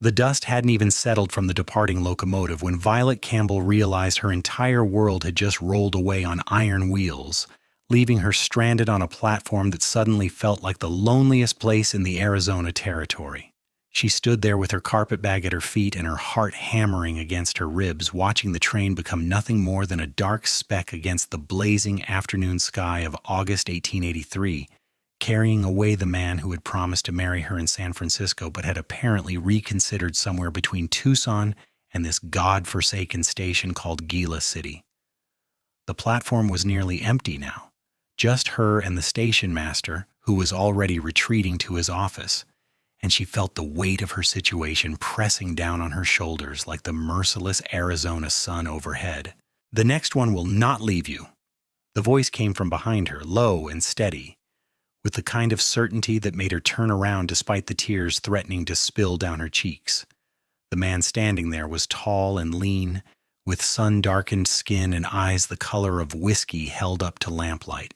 The dust hadn't even settled from the departing locomotive when Violet Campbell realized her entire world had just rolled away on iron wheels, leaving her stranded on a platform that suddenly felt like the loneliest place in the Arizona territory. She stood there with her carpetbag at her feet and her heart hammering against her ribs, watching the train become nothing more than a dark speck against the blazing afternoon sky of August 1883, carrying away the man who had promised to marry her in San Francisco but had apparently reconsidered somewhere between Tucson and this god-forsaken station called Gila City. The platform was nearly empty now, just her and the station master, who was already retreating to his office, and she felt the weight of her situation pressing down on her shoulders like the merciless Arizona sun overhead. "The next one will not leave you." The voice came from behind her, low and steady, with the kind of certainty that made her turn around despite the tears threatening to spill down her cheeks. The man standing there was tall and lean, with sun-darkened skin and eyes the color of whiskey held up to lamplight.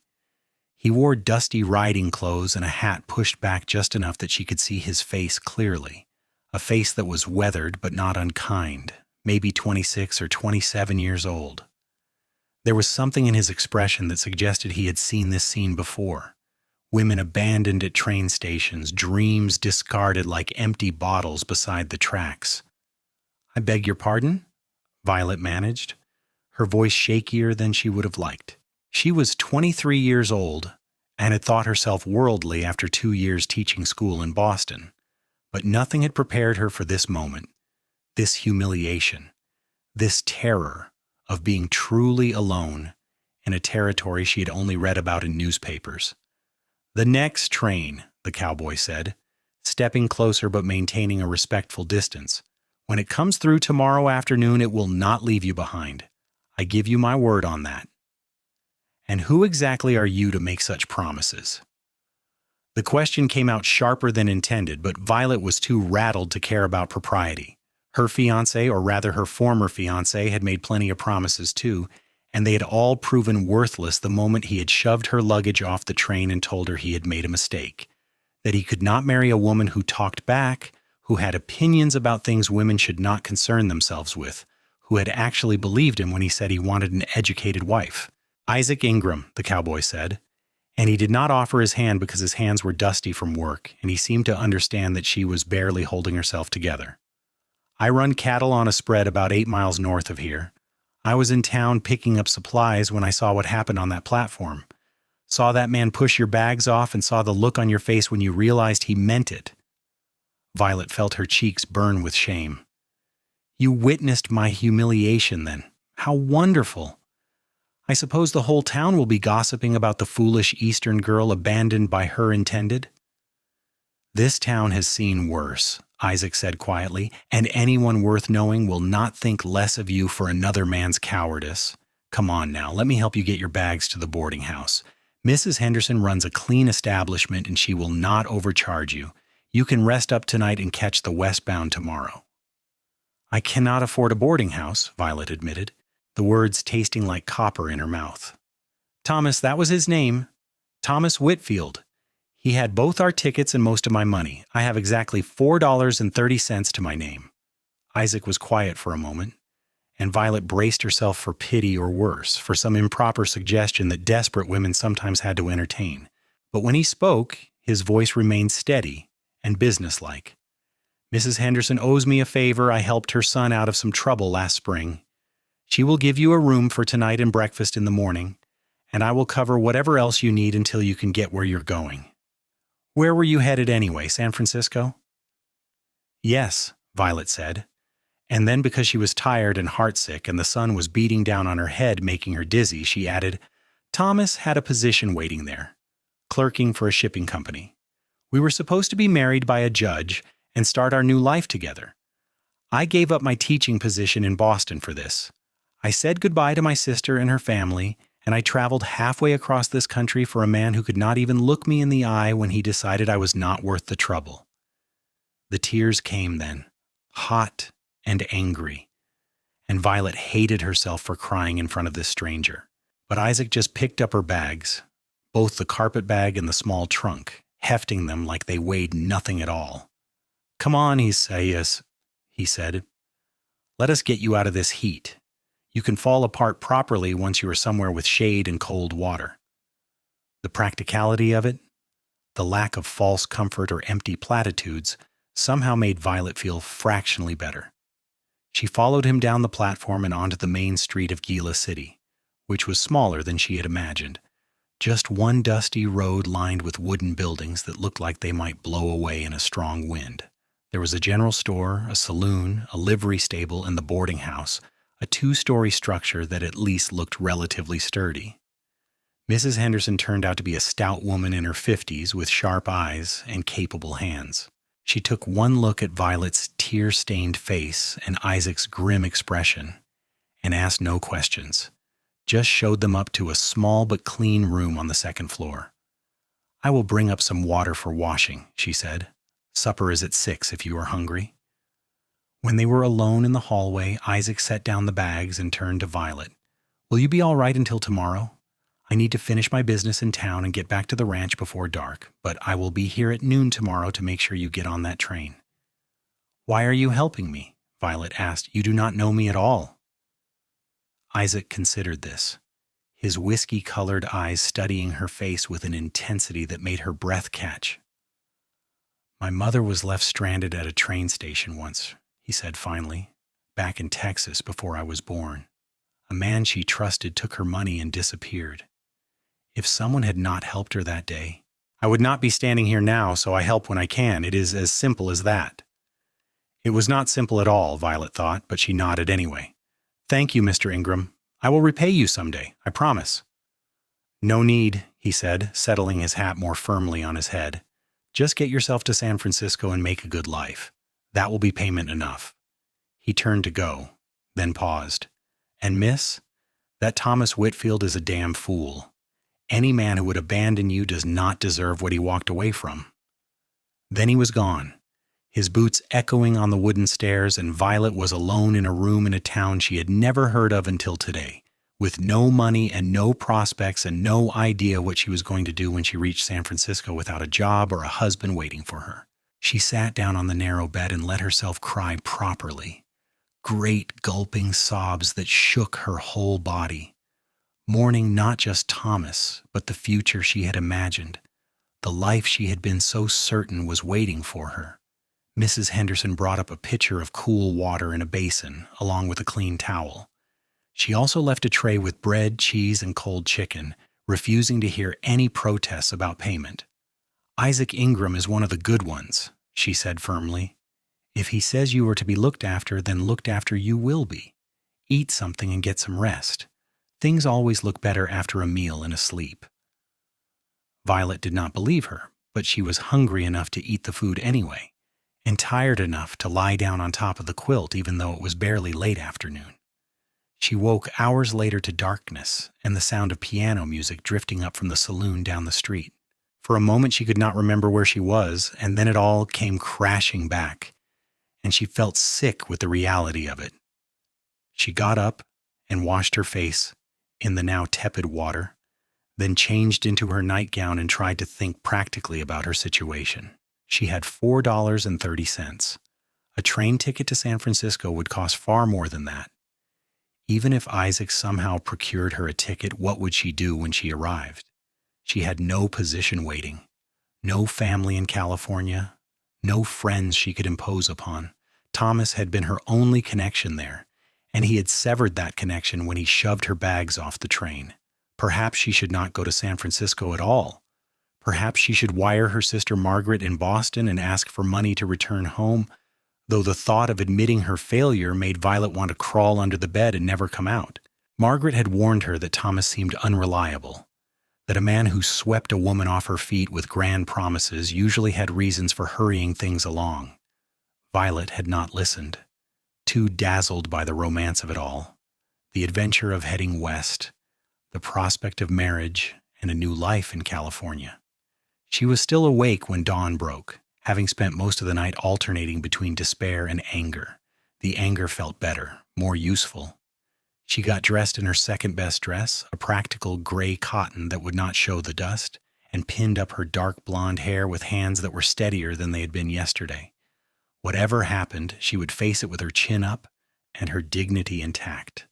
He wore dusty riding clothes and a hat pushed back just enough that she could see his face clearly, a face that was weathered but not unkind, maybe 26 or 27 years old. There was something in his expression that suggested he had seen this scene before. Women abandoned at train stations, dreams discarded like empty bottles beside the tracks. "I beg your pardon?" Violet managed, her voice shakier than she would have liked. She was 23 years old and had thought herself worldly after 2 years teaching school in Boston. But nothing had prepared her for this moment, this humiliation, this terror of being truly alone in a territory she had only read about in newspapers. "The next train," the cowboy said, stepping closer but maintaining a respectful distance. "When it comes through tomorrow afternoon, it will not leave you behind. I give you my word on that." "And who exactly are you to make such promises?" The question came out sharper than intended, but Violet was too rattled to care about propriety. Her fiancé, or rather her former fiancé, had made plenty of promises too, and they had all proven worthless the moment he had shoved her luggage off the train and told her he had made a mistake, that he could not marry a woman who talked back, who had opinions about things women should not concern themselves with, who had actually believed him when he said he wanted an educated wife. "Isaac Ingram," the cowboy said, and he did not offer his hand because his hands were dusty from work, and he seemed to understand that she was barely holding herself together. "I run cattle on a spread about 8 miles north of here. I was in town picking up supplies when I saw what happened on that platform. Saw that man push your bags off and saw the look on your face when you realized he meant it." Violet felt her cheeks burn with shame. "You witnessed my humiliation then. How wonderful! I suppose the whole town will be gossiping about the foolish Eastern girl abandoned by her intended?" "This town has seen worse," Isaac said quietly, "and anyone worth knowing will not think less of you for another man's cowardice. Come on now, let me help you get your bags to the boarding house. Mrs. Henderson runs a clean establishment and she will not overcharge you. You can rest up tonight and catch the westbound tomorrow." "I cannot afford a boarding house," Violet admitted, the words tasting like copper in her mouth. "Thomas, that was his name. Thomas Whitfield. He had both our tickets and most of my money. I have exactly $4.30 to my name." Isaac was quiet for a moment, and Violet braced herself for pity or worse, for some improper suggestion that desperate women sometimes had to entertain. But when he spoke, his voice remained steady and businesslike. "Mrs. Henderson owes me a favor. I helped her son out of some trouble last spring. She will give you a room for tonight and breakfast in the morning, and I will cover whatever else you need until you can get where you're going." "Where were you headed anyway, San Francisco?" "Yes," Violet said, and then because she was tired and heartsick and the sun was beating down on her head making her dizzy, she added, "Thomas had a position waiting there, clerking for a shipping company. We were supposed to be married by a judge and start our new life together. I gave up my teaching position in Boston for this. I said goodbye to my sister and her family, and I traveled halfway across this country for a man who could not even look me in the eye when he decided I was not worth the trouble." The tears came then, hot and angry, and Violet hated herself for crying in front of this stranger. But Isaac just picked up her bags, both the carpet bag and the small trunk, hefting them like they weighed nothing at all. "Come on," he said. he said. "Let us get you out of this heat. You can fall apart properly once you are somewhere with shade and cold water." The practicality of it, the lack of false comfort or empty platitudes, somehow made Violet feel fractionally better. She followed him down the platform and onto the main street of Gila City, which was smaller than she had imagined. Just one dusty road lined with wooden buildings that looked like they might blow away in a strong wind. There was a general store, a saloon, a livery stable, and the boarding house, a two-story structure that at least looked relatively sturdy. Mrs. Henderson turned out to be a stout woman in her 50s with sharp eyes and capable hands. She took one look at Violet's tear-stained face and Isaac's grim expression and asked no questions, just showed them up to a small but clean room on the second floor. "I will bring up some water for washing," she said. "Supper is at 6 if you are hungry." When they were alone in the hallway, Isaac set down the bags and turned to Violet. "Will you be all right until tomorrow? I need to finish my business in town and get back to the ranch before dark, but I will be here at noon tomorrow to make sure you get on that train." "Why are you helping me?" Violet asked. "You do not know me at all." Isaac considered this, his whiskey-colored eyes studying her face with an intensity that made her breath catch. "My mother was left stranded at a train station once," he said finally, "back in Texas before I was born. A man she trusted took her money and disappeared. If someone had not helped her that day, I would not be standing here now, so I help when I can. It is as simple as that." It was not simple at all, Violet thought, but she nodded anyway. "Thank you, Mr. Ingram. I will repay you someday, I promise." "No need," he said, settling his hat more firmly on his head. "Just get yourself to San Francisco and make a good life. That will be payment enough." He turned to go, then paused. "And miss, that Thomas Whitfield is a damn fool. Any man who would abandon you does not deserve what he walked away from." Then he was gone, his boots echoing on the wooden stairs, and Violet was alone in a room in a town she had never heard of until today, with no money and no prospects and no idea what she was going to do when she reached San Francisco without a job or a husband waiting for her. She sat down on the narrow bed and let herself cry properly. Great gulping sobs that shook her whole body, mourning not just Thomas, but the future she had imagined, the life she had been so certain was waiting for her. Mrs. Henderson brought up a pitcher of cool water in a basin, along with a clean towel. She also left a tray with bread, cheese, and cold chicken, refusing to hear any protests about payment. "Isaac Ingram is one of the good ones," she said firmly. "If he says you are to be looked after, then looked after you will be. Eat something and get some rest. Things always look better after a meal and a sleep." Violet did not believe her, but she was hungry enough to eat the food anyway, and tired enough to lie down on top of the quilt even though it was barely late afternoon. She woke hours later to darkness and the sound of piano music drifting up from the saloon down the street. For a moment she could not remember where she was, and then it all came crashing back, and she felt sick with the reality of it. She got up and washed her face in the now tepid water, then changed into her nightgown and tried to think practically about her situation. She had $4.30. A train ticket to San Francisco would cost far more than that. Even if Isaac somehow procured her a ticket, what would she do when she arrived? She had no position waiting, no family in California, no friends she could impose upon. Thomas had been her only connection there, and he had severed that connection when he shoved her bags off the train. Perhaps she should not go to San Francisco at all. Perhaps she should wire her sister Margaret in Boston and ask for money to return home, though the thought of admitting her failure made Violet want to crawl under the bed and never come out. Margaret had warned her that Thomas seemed unreliable, that a man who swept a woman off her feet with grand promises usually had reasons for hurrying things along. Violet had not listened, too dazzled by the romance of it all, the adventure of heading west, the prospect of marriage and a new life in California. She was still awake when dawn broke, having spent most of the night alternating between despair and anger. The anger felt better, more useful. She got dressed in her second-best dress, a practical gray cotton that would not show the dust, and pinned up her dark blonde hair with hands that were steadier than they had been yesterday. Whatever happened, she would face it with her chin up and her dignity intact.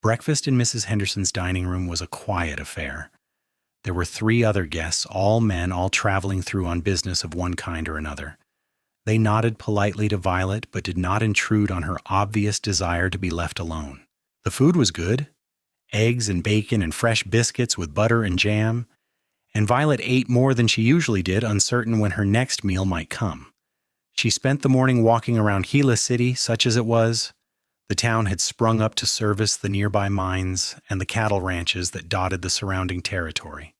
Breakfast in Mrs. Henderson's dining room was a quiet affair. There were 3 other guests, all men, all traveling through on business of one kind or another. They nodded politely to Violet, but did not intrude on her obvious desire to be left alone. The food was good, eggs and bacon and fresh biscuits with butter and jam, and Violet ate more than she usually did, uncertain when her next meal might come. She spent the morning walking around Gila City, such as it was. The town had sprung up to service the nearby mines and the cattle ranches that dotted the surrounding territory.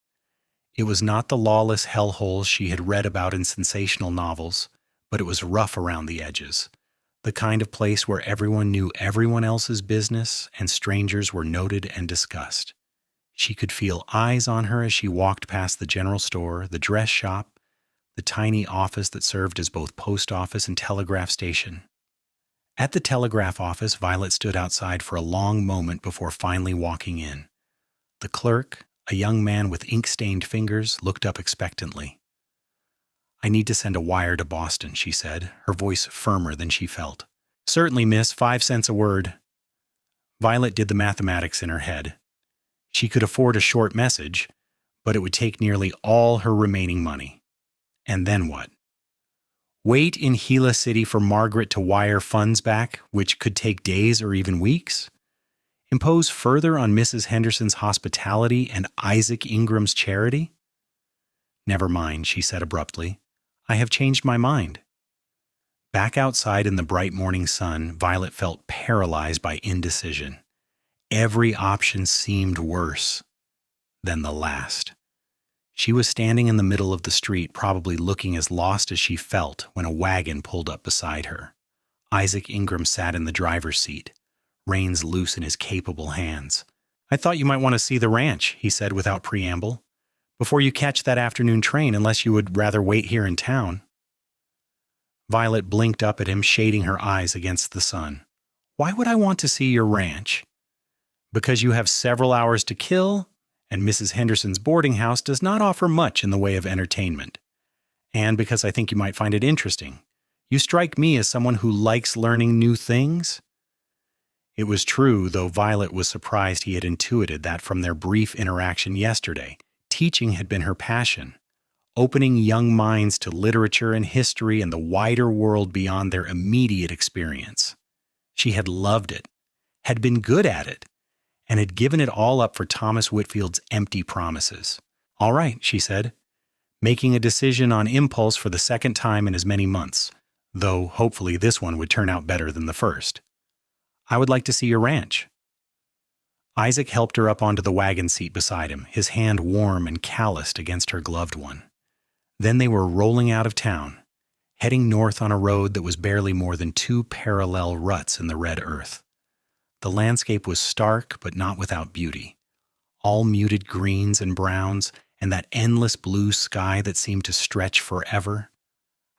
It was not the lawless hellholes she had read about in sensational novels, but it was rough around the edges, the kind of place where everyone knew everyone else's business and strangers were noted and discussed. She could feel eyes on her as she walked past the general store, the dress shop, the tiny office that served as both post office and telegraph station. At the telegraph office, Violet stood outside for a long moment before finally walking in. The clerk, a young man with ink-stained fingers, looked up expectantly. "I need to send a wire to Boston," she said, her voice firmer than she felt. "Certainly, miss, 5 cents a word." Violet did the mathematics in her head. She could afford a short message, but it would take nearly all her remaining money. And then what? Wait in Gila City for Margaret to wire funds back, which could take days or even weeks? Impose further on Mrs. Henderson's hospitality and Isaac Ingram's charity? "Never mind," she said abruptly. "I have changed my mind." Back outside in the bright morning sun, Violet felt paralyzed by indecision. Every option seemed worse than the last. She was standing in the middle of the street, probably looking as lost as she felt, when a wagon pulled up beside her. Isaac Ingram sat in the driver's seat, reins loose in his capable hands. "I thought you might want to see the ranch," he said without preamble, "before you catch that afternoon train, unless you would rather wait here in town." Violet blinked up at him, shading her eyes against the sun. "Why would I want to see your ranch?" "Because you have several hours to kill, and Mrs. Henderson's boarding house does not offer much in the way of entertainment. And because I think you might find it interesting. You strike me as someone who likes learning new things." It was true, though Violet was surprised he had intuited that from their brief interaction yesterday. Teaching had been her passion, opening young minds to literature and history and the wider world beyond their immediate experience. She had loved it, had been good at it, and had given it all up for Thomas Whitfield's empty promises. "All right," she said, making a decision on impulse for the second time in as many months, though hopefully this one would turn out better than the first. "I would like to see your ranch." Isaac helped her up onto the wagon seat beside him, his hand warm and calloused against her gloved one. Then they were rolling out of town, heading north on a road that was barely more than 2 parallel ruts in the red earth. The landscape was stark but not without beauty, all muted greens and browns, and that endless blue sky that seemed to stretch forever.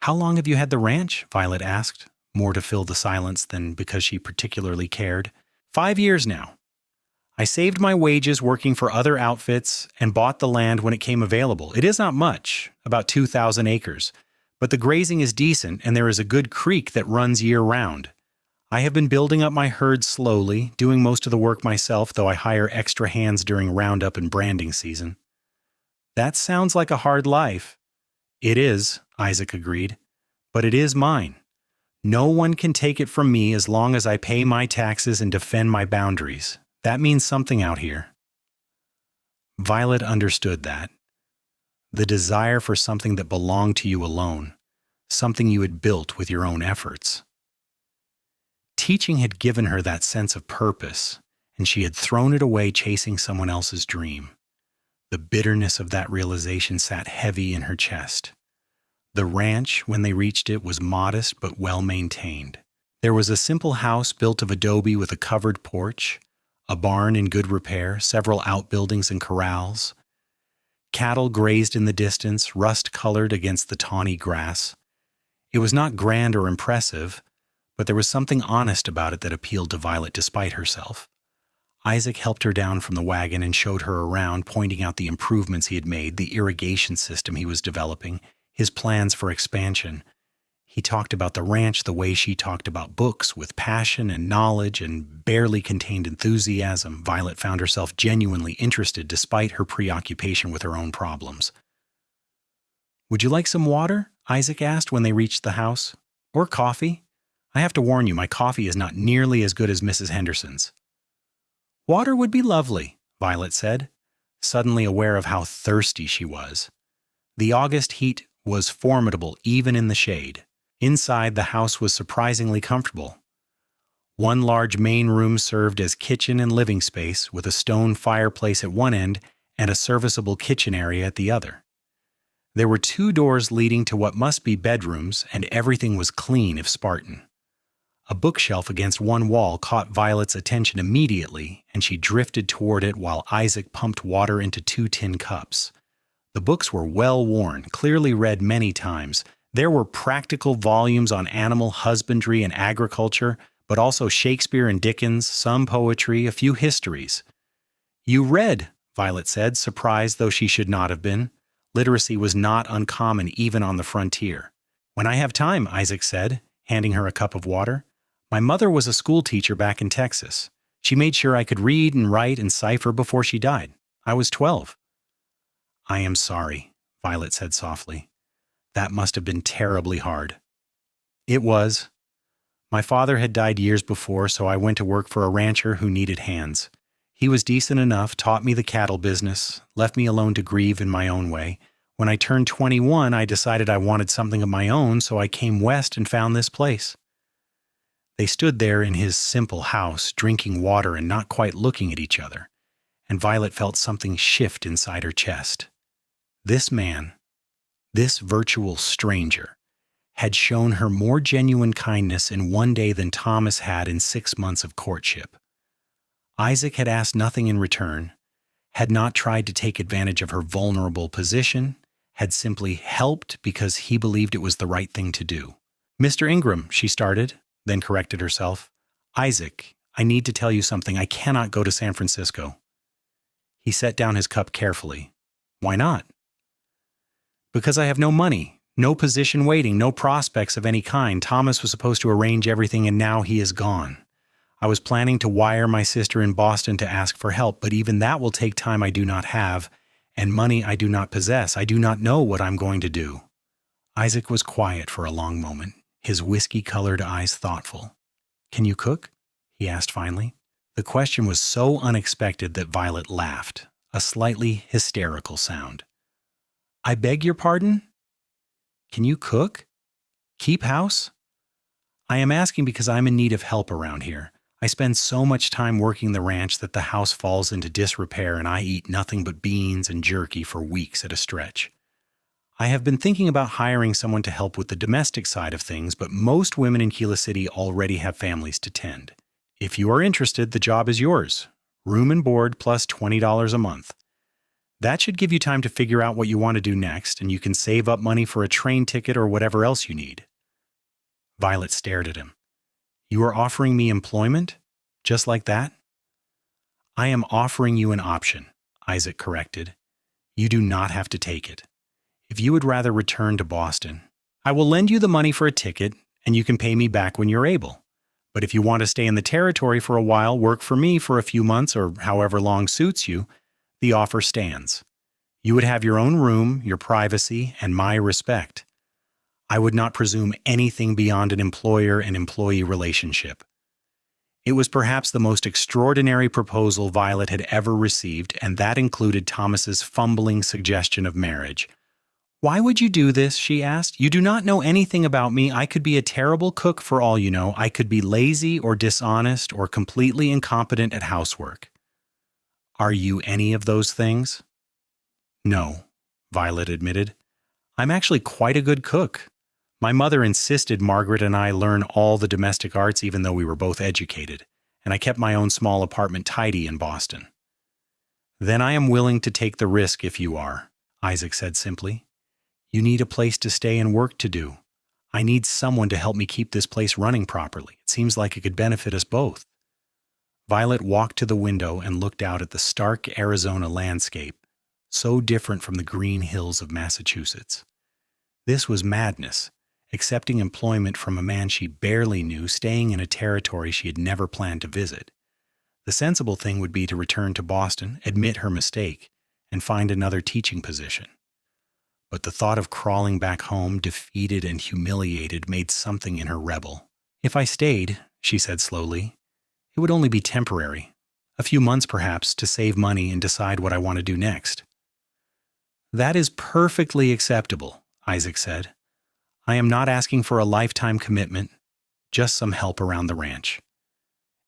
"How long have you had the ranch?" Violet asked, more to fill the silence than because she particularly cared. 5 years now. I saved my wages working for other outfits and bought the land when it came available. It is not much, about 2,000 acres, but the grazing is decent and there is a good creek that runs year-round. I have been building up my herd slowly, doing most of the work myself, though I hire extra hands during roundup and branding season. "That sounds like a hard life." "It is," Isaac agreed, "but it is mine. No one can take it from me as long as I pay my taxes and defend my boundaries. That means something out here." Violet understood that. The desire for something that belonged to you alone, something you had built with your own efforts. Teaching had given her that sense of purpose, and she had thrown it away chasing someone else's dream. The bitterness of that realization sat heavy in her chest. The ranch, when they reached it, was modest but well-maintained. There was a simple house built of adobe with a covered porch, a barn in good repair, several outbuildings and corrals. Cattle grazed in the distance, rust-colored against the tawny grass. It was not grand or impressive, but there was something honest about it that appealed to Violet despite herself. Isaac helped her down from the wagon and showed her around, pointing out the improvements he had made, the irrigation system he was developing, his plans for expansion. He talked about the ranch the way she talked about books, with passion and knowledge and barely contained enthusiasm. Violet found herself genuinely interested despite her preoccupation with her own problems. "Would you like some water?" Isaac asked when they reached the house. "Or coffee? I have to warn you, my coffee is not nearly as good as Mrs. Henderson's." "Water would be lovely," Violet said, suddenly aware of how thirsty she was. The August heat was formidable even in the shade. Inside, the house was surprisingly comfortable. One large main room served as kitchen and living space, with a stone fireplace at one end and a serviceable kitchen area at the other. There were 2 doors leading to what must be bedrooms, and everything was clean if Spartan. A bookshelf against one wall caught Violet's attention immediately, and she drifted toward it while Isaac pumped water into 2 tin cups. The books were well worn, clearly read many times. There were practical volumes on animal husbandry and agriculture, but also Shakespeare and Dickens, some poetry, a few histories. "You read," Violet said, surprised though she should not have been. Literacy was not uncommon even on the frontier. "When I have time," Isaac said, handing her a cup of water. "My mother was a school teacher back in Texas. She made sure I could read and write and cipher before she died. I was 12. "I am sorry," Violet said softly. "That must have been terribly hard." "It was. My father had died years before, so I went to work for a rancher who needed hands. He was decent enough, taught me the cattle business, left me alone to grieve in my own way. When I turned 21, I decided I wanted something of my own, so I came west and found this place." They stood there in his simple house, drinking water and not quite looking at each other, and Violet felt something shift inside her chest. This man, this virtual stranger, had shown her more genuine kindness in one day than Thomas had in 6 months of courtship. Isaac had asked nothing in return, had not tried to take advantage of her vulnerable position, had simply helped because he believed it was the right thing to do. "Mr. Ingram," she started, then corrected herself. "Isaac, I need to tell you something. I cannot go to San Francisco." He set down his cup carefully. "Why not?" "Because I have no money, no position waiting, no prospects of any kind. Thomas was supposed to arrange everything, and now he is gone. I was planning to wire my sister in Boston to ask for help, but even that will take time I do not have, and money I do not possess. I do not know what I'm going to do." Isaac was quiet for a long moment, his whiskey-colored eyes thoughtful. "Can you cook?" he asked finally. The question was so unexpected that Violet laughed, a slightly hysterical sound. "I beg your pardon? Can you cook? Keep house?" "I am asking because I'm in need of help around here. I spend so much time working the ranch that the house falls into disrepair and I eat nothing but beans and jerky for weeks at a stretch. I have been thinking about hiring someone to help with the domestic side of things, but most women in Kila City already have families to tend. If you are interested, the job is yours. Room and board plus $20 a month. That should give you time to figure out what you want to do next, and you can save up money for a train ticket or whatever else you need." Violet stared at him. "You are offering me employment? Just like that?" "I am offering you an option," Isaac corrected. "You do not have to take it. If you would rather return to Boston, I will lend you the money for a ticket, and you can pay me back when you're able. But if you want to stay in the territory for a while, work for me for a few months or however long suits you, the offer stands. You would have your own room, your privacy, and my respect. I would not presume anything beyond an employer and employee relationship." It was perhaps the most extraordinary proposal Violet had ever received, and that included Thomas's fumbling suggestion of marriage. "Why would you do this?" she asked. "You do not know anything about me. I could be a terrible cook for all you know. I could be lazy or dishonest or completely incompetent at housework." "Are you any of those things?" "No," Violet admitted. "I'm actually quite a good cook. My mother insisted Margaret and I learn all the domestic arts even though we were both educated, and I kept my own small apartment tidy in Boston." "Then I am willing to take the risk if you are," Isaac said simply. "You need a place to stay and work to do. I need someone to help me keep this place running properly. It seems like it could benefit us both." Violet walked to the window and looked out at the stark Arizona landscape, so different from the green hills of Massachusetts. This was madness, accepting employment from a man she barely knew, staying in a territory she had never planned to visit. The sensible thing would be to return to Boston, admit her mistake, and find another teaching position. But the thought of crawling back home, defeated and humiliated, made something in her rebel. "If I stayed," she said slowly, "it would only be temporary. A few months perhaps, to save money and decide what I want to do next." "That is perfectly acceptable," Isaac said. "I am not asking for a lifetime commitment, just some help around the ranch."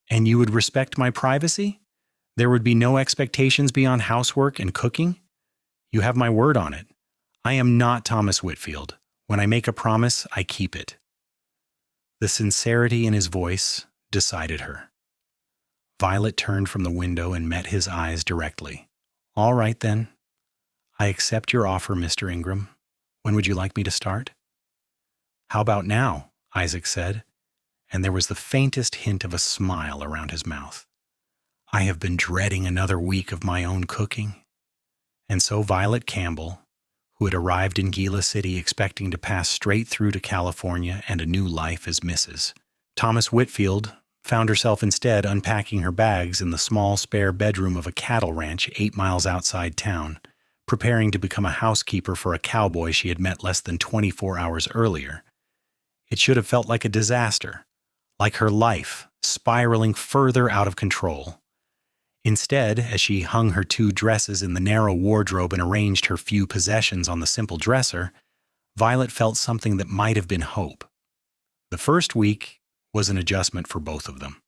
"And you would respect my privacy? There would be no expectations beyond housework and cooking? You have my word on it. I am not Thomas Whitfield. When I make a promise, I keep it." The sincerity in his voice decided her. Violet turned from the window and met his eyes directly. "All right, then. I accept your offer, Mr. Ingram. When would you like me to start?" "How about now?" Isaac said, and there was the faintest hint of a smile around his mouth. "I have been dreading another week of my own cooking." And so Violet Campbell, who had arrived in Gila City expecting to pass straight through to California and a new life as Mrs. Thomas Whitfield, found herself instead unpacking her bags in the small spare bedroom of a cattle ranch 8 miles outside town, preparing to become a housekeeper for a cowboy she had met less than 24 hours earlier. It should have felt like a disaster, like her life spiraling further out of control. Instead, as she hung her 2 dresses in the narrow wardrobe and arranged her few possessions on the simple dresser, Violet felt something that might have been hope. The first week was an adjustment for both of them.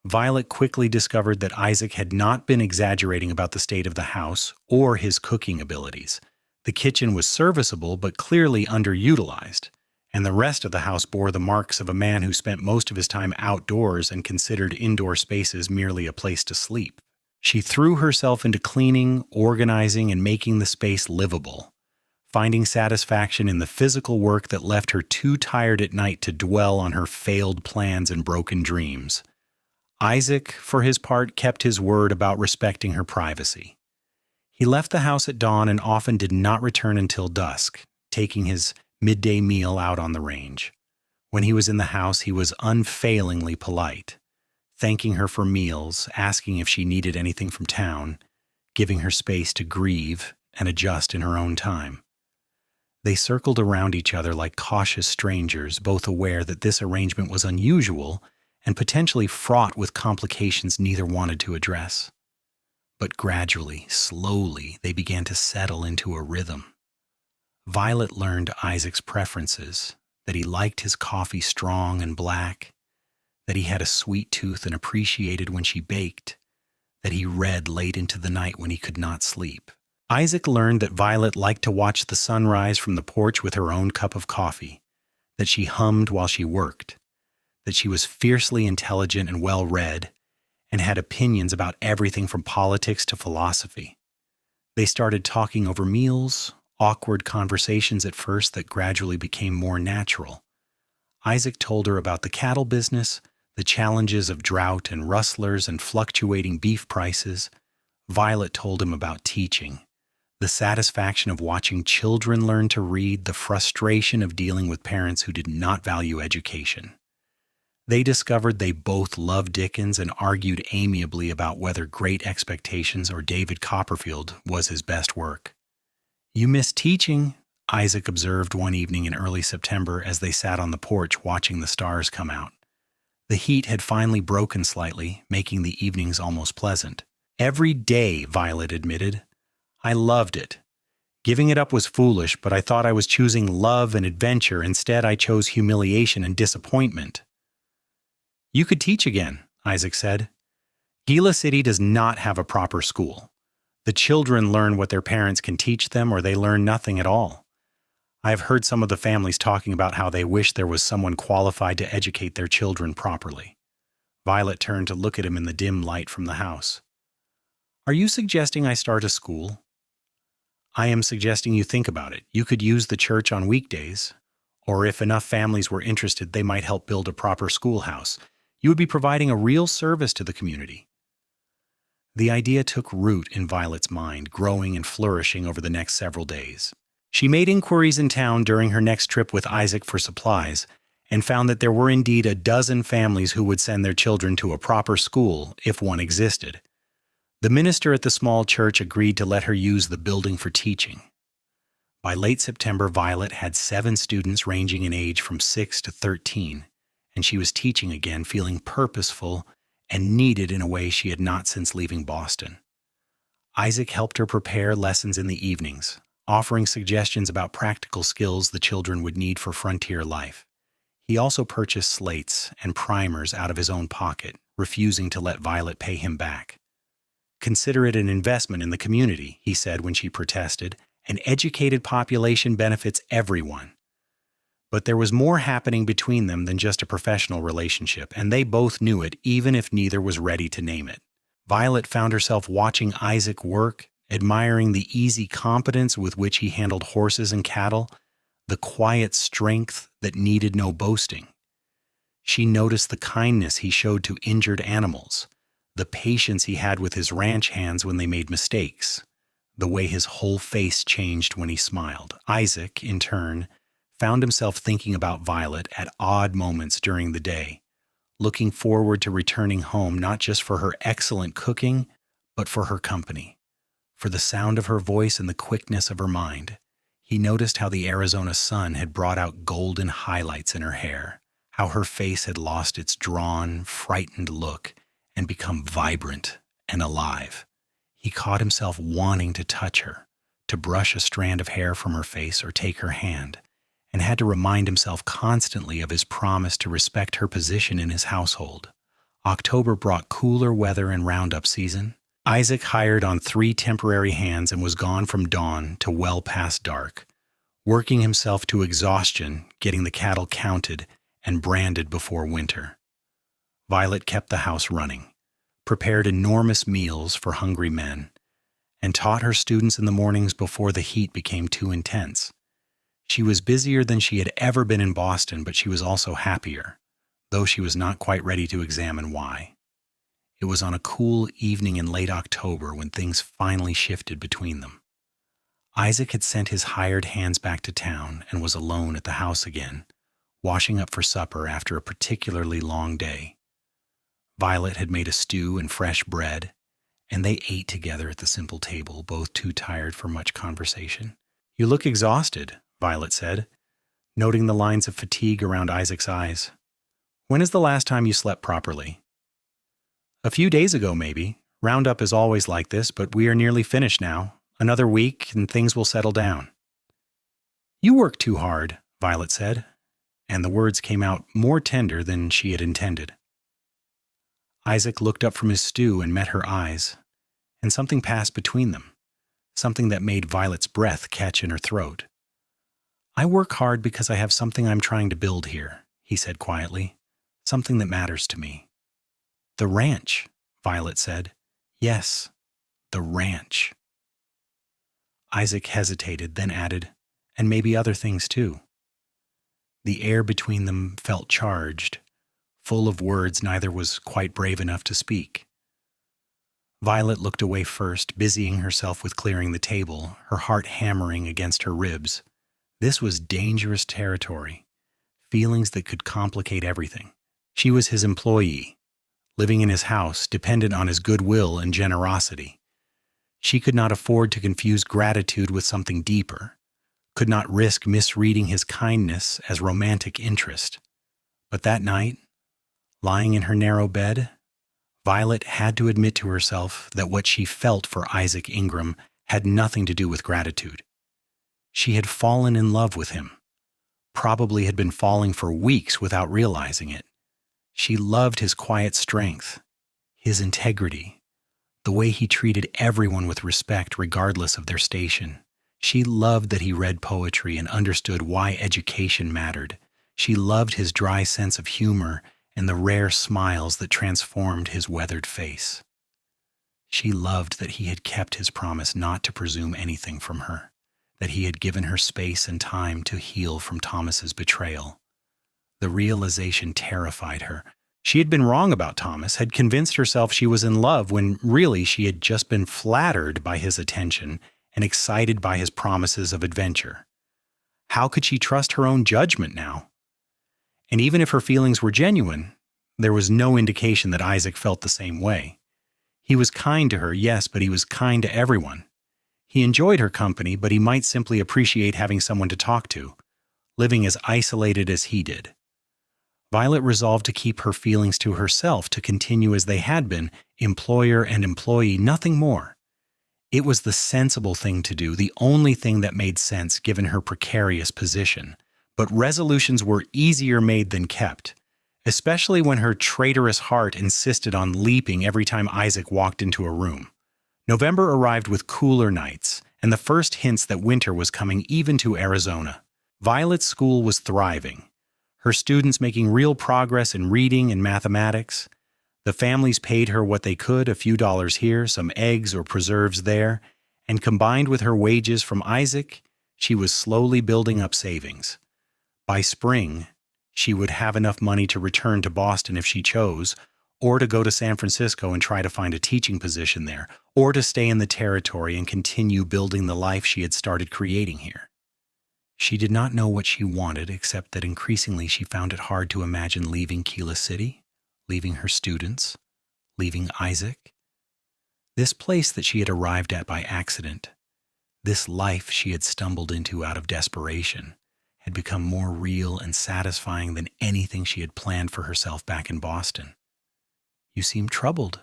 Violet quickly discovered that Isaac had not been exaggerating about the state of the house or his cooking abilities. The kitchen was serviceable but clearly underutilized, and the rest of the house bore the marks of a man who spent most of his time outdoors and considered indoor spaces merely a place to sleep. She threw herself into cleaning, organizing, and making the space livable, finding satisfaction in the physical work that left her too tired at night to dwell on her failed plans and broken dreams. Isaac, for his part, kept his word about respecting her privacy. He left the house at dawn and often did not return until dusk, taking his midday meal out on the range. When he was in the house, he was unfailingly polite, thanking her for meals, asking if she needed anything from town, giving her space to grieve and adjust in her own time. They circled around each other like cautious strangers, both aware that this arrangement was unusual and potentially fraught with complications neither wanted to address. But gradually, slowly, they began to settle into a rhythm. Violet learned Isaac's preferences, that he liked his coffee strong and black, that he had a sweet tooth and appreciated when she baked, that he read late into the night when he could not sleep. Isaac learned that Violet liked to watch the sunrise from the porch with her own cup of coffee, that she hummed while she worked, that she was fiercely intelligent and well-read, and had opinions about everything from politics to philosophy. They started talking over meals, awkward conversations at first that gradually became more natural. Isaac told her about the cattle business, the challenges of drought and rustlers and fluctuating beef prices. Violet told him about teaching, the satisfaction of watching children learn to read, the frustration of dealing with parents who did not value education. They discovered they both loved Dickens and argued amiably about whether Great Expectations or David Copperfield was his best work. "You miss teaching," Isaac observed one evening in early September as they sat on the porch watching the stars come out. The heat had finally broken slightly, making the evenings almost pleasant. "Every day," Violet admitted. "I loved it. Giving it up was foolish, but I thought I was choosing love and adventure. Instead, I chose humiliation and disappointment." "You could teach again," Isaac said. "Gila City does not have a proper school. The children learn what their parents can teach them, or they learn nothing at all. I have heard some of the families talking about how they wish there was someone qualified to educate their children properly." Violet turned to look at him in the dim light from the house. "Are you suggesting I start a school?" "I am suggesting you think about it. You could use the church on weekdays, or if enough families were interested, they might help build a proper schoolhouse. You would be providing a real service to the community." The idea took root in Violet's mind, growing and flourishing over the next several days. She made inquiries in town during her next trip with Isaac for supplies and found that there were indeed a dozen families who would send their children to a proper school if one existed. The minister at the small church agreed to let her use the building for teaching. By late September, Violet had 7 students ranging in age from 6 to 13, and she was teaching again, feeling purposeful and needed in a way she had not since leaving Boston. Isaac helped her prepare lessons in the evenings, offering suggestions about practical skills the children would need for frontier life. He also purchased slates and primers out of his own pocket, refusing to let Violet pay him back. "Consider it an investment in the community," he said when she protested. "An educated population benefits everyone." But there was more happening between them than just a professional relationship, and they both knew it, even if neither was ready to name it. Violet found herself watching Isaac work, admiring the easy competence with which he handled horses and cattle, the quiet strength that needed no boasting. She noticed the kindness he showed to injured animals, the patience he had with his ranch hands when they made mistakes, the way his whole face changed when he smiled. Isaac, in turn, found himself thinking about Violet at odd moments during the day, looking forward to returning home not just for her excellent cooking, but for her company, for the sound of her voice and the quickness of her mind. He noticed how the Arizona sun had brought out golden highlights in her hair, how her face had lost its drawn, frightened look and become vibrant and alive. He caught himself wanting to touch her, to brush a strand of hair from her face or take her hand, and had to remind himself constantly of his promise to respect her position in his household. October brought cooler weather and roundup season. Isaac hired on 3 temporary hands and was gone from dawn to well past dark, working himself to exhaustion, getting the cattle counted and branded before winter. Violet kept the house running, prepared enormous meals for hungry men, and taught her students in the mornings before the heat became too intense. She was busier than she had ever been in Boston, but she was also happier, though she was not quite ready to examine why. It was on a cool evening in late October when things finally shifted between them. Isaac had sent his hired hands back to town and was alone at the house again, washing up for supper after a particularly long day. Violet had made a stew and fresh bread, and they ate together at the simple table, both too tired for much conversation. "You look exhausted," Violet said, noting the lines of fatigue around Isaac's eyes. "When is the last time you slept properly?" "A few days ago, maybe. Roundup is always like this, but we are nearly finished now. Another week, and things will settle down." "You work too hard," Violet said, and the words came out more tender than she had intended. Isaac looked up from his stew and met her eyes, and something passed between them, something that made Violet's breath catch in her throat. "I work hard because I have something I'm trying to build here," he said quietly, "something that matters to me." "The ranch," Violet said. "Yes, the ranch." Isaac hesitated, then added, "And maybe other things too." The air between them felt charged, full of words neither was quite brave enough to speak. Violet looked away first, busying herself with clearing the table, her heart hammering against her ribs. This was dangerous territory, feelings that could complicate everything. She was his employee, living in his house, dependent on his goodwill and generosity. She could not afford to confuse gratitude with something deeper, could not risk misreading his kindness as romantic interest. But that night, lying in her narrow bed, Violet had to admit to herself that what she felt for Isaac Ingram had nothing to do with gratitude. She had fallen in love with him, probably had been falling for weeks without realizing it. She loved his quiet strength, his integrity, the way he treated everyone with respect regardless of their station. She loved that he read poetry and understood why education mattered. She loved his dry sense of humor and the rare smiles that transformed his weathered face. She loved that he had kept his promise not to presume anything from her, that he had given her space and time to heal from Thomas's betrayal. The realization terrified her. She had been wrong about Thomas, had convinced herself she was in love when really she had just been flattered by his attention and excited by his promises of adventure. How could she trust her own judgment now? And even if her feelings were genuine, there was no indication that Isaac felt the same way. He was kind to her, yes, but he was kind to everyone. He enjoyed her company, but he might simply appreciate having someone to talk to, living as isolated as he did. Violet resolved to keep her feelings to herself, to continue as they had been, employer and employee, nothing more. It was the sensible thing to do, the only thing that made sense given her precarious position. But resolutions were easier made than kept, especially when her traitorous heart insisted on leaping every time Isaac walked into a room. November arrived with cooler nights, and the first hints that winter was coming even to Arizona. Violet's school was thriving, her students making real progress in reading and mathematics. The families paid her what they could, a few dollars here, some eggs or preserves there, and combined with her wages from Isaac, she was slowly building up savings. By spring, she would have enough money to return to Boston if she chose, or to go to San Francisco and try to find a teaching position there, or to stay in the territory and continue building the life she had started creating here. She did not know what she wanted, except that increasingly she found it hard to imagine leaving Kila City, leaving her students, leaving Isaac. This place that she had arrived at by accident, this life she had stumbled into out of desperation, had become more real and satisfying than anything she had planned for herself back in Boston. "You seem troubled,"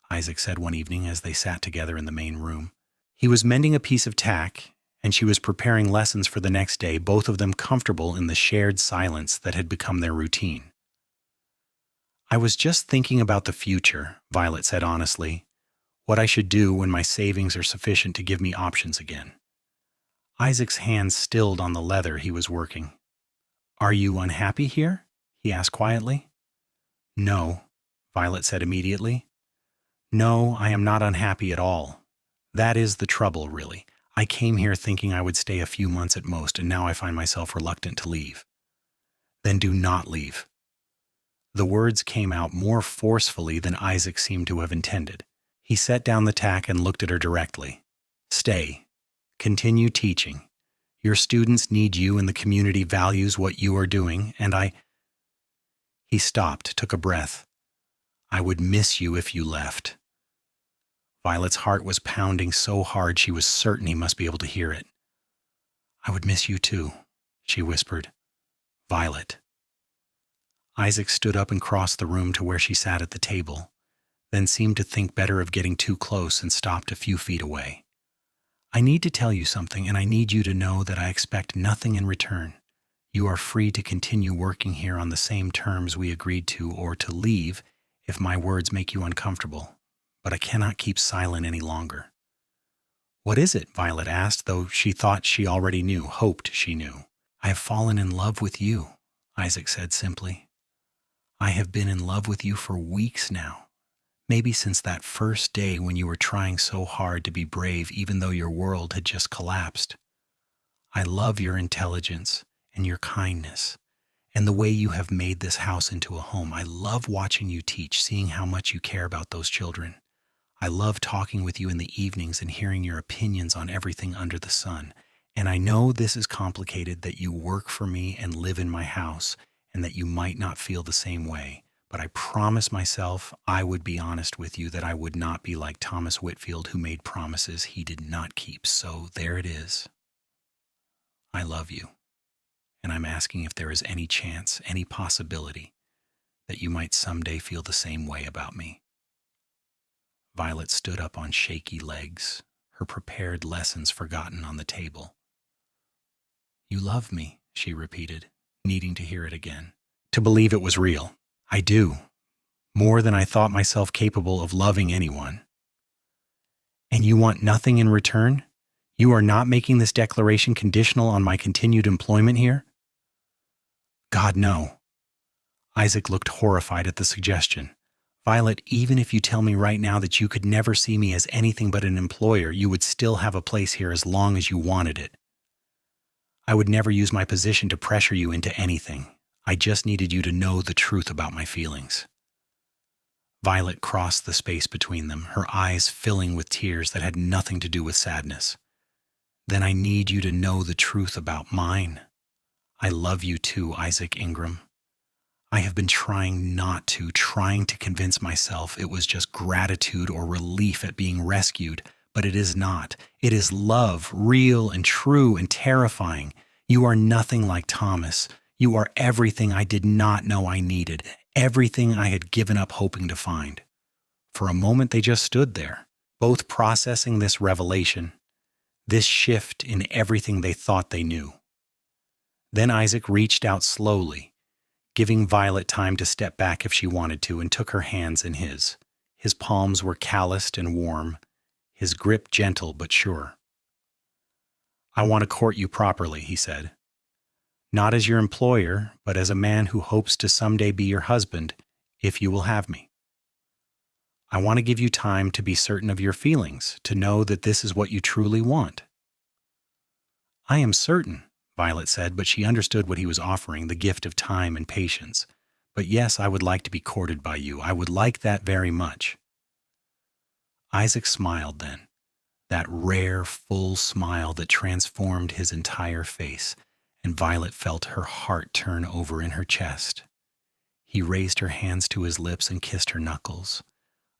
Isaac said one evening as they sat together in the main room. He was mending a piece of tack, and she was preparing lessons for the next day, both of them comfortable in the shared silence that had become their routine. "I was just thinking about the future," Violet said honestly, "what I should do when my savings are sufficient to give me options again." Isaac's hands stilled on the leather he was working. "Are you unhappy here?" he asked quietly. "No," Violet said immediately. "No, I am not unhappy at all. That is the trouble, really. I came here thinking I would stay a few months at most, and now I find myself reluctant to leave." "Then do not leave." The words came out more forcefully than Isaac seemed to have intended. He set down the tack and looked at her directly. "Stay. Continue teaching. Your students need you and the community values what you are doing, and He stopped, took a breath. "I would miss you if you left." Violet's heart was pounding so hard she was certain he must be able to hear it. "I would miss you too," she whispered. "Violet." Isaac stood up and crossed the room to where she sat at the table, then seemed to think better of getting too close and stopped a few feet away. "I need to tell you something, and I need you to know that I expect nothing in return. You are free to continue working here on the same terms we agreed to, or to leave if my words make you uncomfortable, but I cannot keep silent any longer." "What is it?" Violet asked, though she thought she already knew, hoped she knew. "I have fallen in love with you," Isaac said simply. "I have been in love with you for weeks now. Maybe since that first day when you were trying so hard to be brave even though your world had just collapsed. I love your intelligence and your kindness and the way you have made this house into a home. I love watching you teach, seeing how much you care about those children. I love talking with you in the evenings and hearing your opinions on everything under the sun. And I know this is complicated, that you work for me and live in my house, and that you might not feel the same way. But I promised myself I would be honest with you, that I would not be like Thomas Whitfield, who made promises he did not keep. So there it is. I love you, and I'm asking if there is any chance, any possibility, that you might someday feel the same way about me." Violet stood up on shaky legs, her prepared lessons forgotten on the table. "You love me," she repeated, needing to hear it again, to believe it was real. "I do, more than I thought myself capable of loving anyone." "And you want nothing in return? You are not making this declaration conditional on my continued employment here?" "God, no." Isaac looked horrified at the suggestion. "Violet, even if you tell me right now that you could never see me as anything but an employer, you would still have a place here as long as you wanted it. I would never use my position to pressure you into anything. I just needed you to know the truth about my feelings." Violet crossed the space between them, her eyes filling with tears that had nothing to do with sadness. Then I need you to know the truth about mine. I love you too, Isaac Ingram. I have been trying not to, trying to convince myself it was just gratitude or relief at being rescued, but it is not. It is love, real and true and terrifying. You are nothing like Thomas. You are everything I did not know I needed, everything I had given up hoping to find. For a moment they just stood there, both processing this revelation, this shift in everything they thought they knew. Then Isaac reached out slowly, giving Violet time to step back if she wanted to, and took her hands in his. His palms were calloused and warm, his grip gentle but sure. I want to court you properly, he said. Not as your employer, but as a man who hopes to someday be your husband, if you will have me. I want to give you time to be certain of your feelings, to know that this is what you truly want. I am certain, Violet said, but she understood what he was offering, the gift of time and patience. But yes, I would like to be courted by you. I would like that very much. Isaac smiled then, that rare, full smile that transformed his entire face, and Violet felt her heart turn over in her chest. He raised her hands to his lips and kissed her knuckles,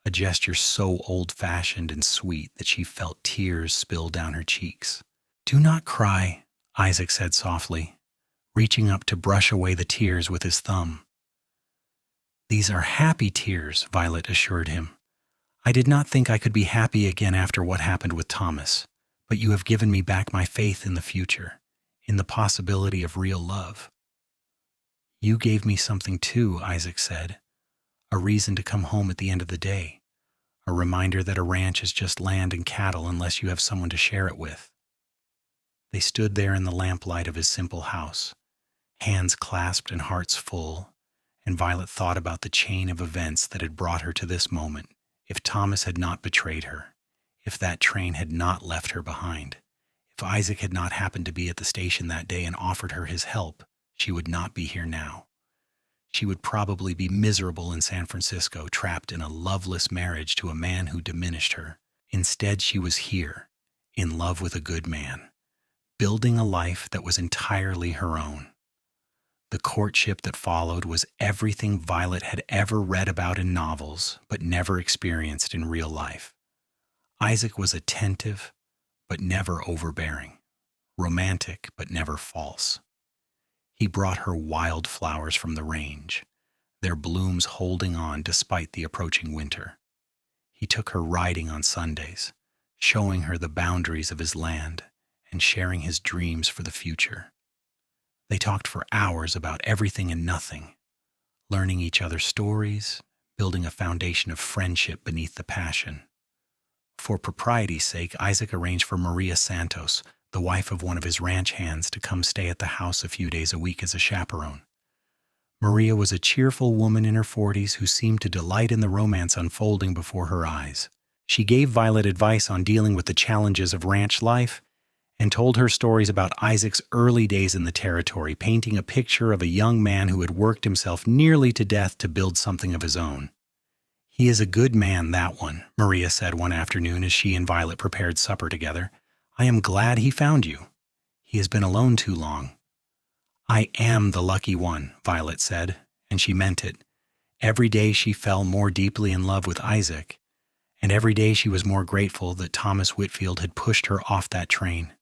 a gesture so old-fashioned and sweet that she felt tears spill down her cheeks. Do not cry, Isaac said softly, reaching up to brush away the tears with his thumb. These are happy tears, Violet assured him. I did not think I could be happy again after what happened with Thomas, but you have given me back my faith in the future, in the possibility of real love. You gave me something too, Isaac said, a reason to come home at the end of the day, a reminder that a ranch is just land and cattle unless you have someone to share it with. They stood there in the lamplight of his simple house, hands clasped and hearts full, and Violet thought about the chain of events that had brought her to this moment. If Thomas had not betrayed her, if that train had not left her behind, if Isaac had not happened to be at the station that day and offered her his help, she would not be here now. She would probably be miserable in San Francisco, trapped in a loveless marriage to a man who diminished her. Instead, she was here, in love with a good man, building a life that was entirely her own. The courtship that followed was everything Violet had ever read about in novels, but never experienced in real life. Isaac was attentive, but never overbearing, romantic, but never false. He brought her wildflowers from the range, their blooms holding on despite the approaching winter. He took her riding on Sundays, showing her the boundaries of his land and sharing his dreams for the future. They talked for hours about everything and nothing, learning each other's stories, building a foundation of friendship beneath the passion. For propriety's sake, Isaac arranged for Maria Santos, the wife of one of his ranch hands, to come stay at the house a few days a week as a chaperone. Maria was a cheerful woman in her 40s who seemed to delight in the romance unfolding before her eyes. She gave Violet advice on dealing with the challenges of ranch life and told her stories about Isaac's early days in the territory, painting a picture of a young man who had worked himself nearly to death to build something of his own. He is a good man, that one, Maria said one afternoon as she and Violet prepared supper together. I am glad he found you. He has been alone too long. I am the lucky one, Violet said, and she meant it. Every day she fell more deeply in love with Isaac, and every day she was more grateful that Thomas Whitfield had pushed her off that train.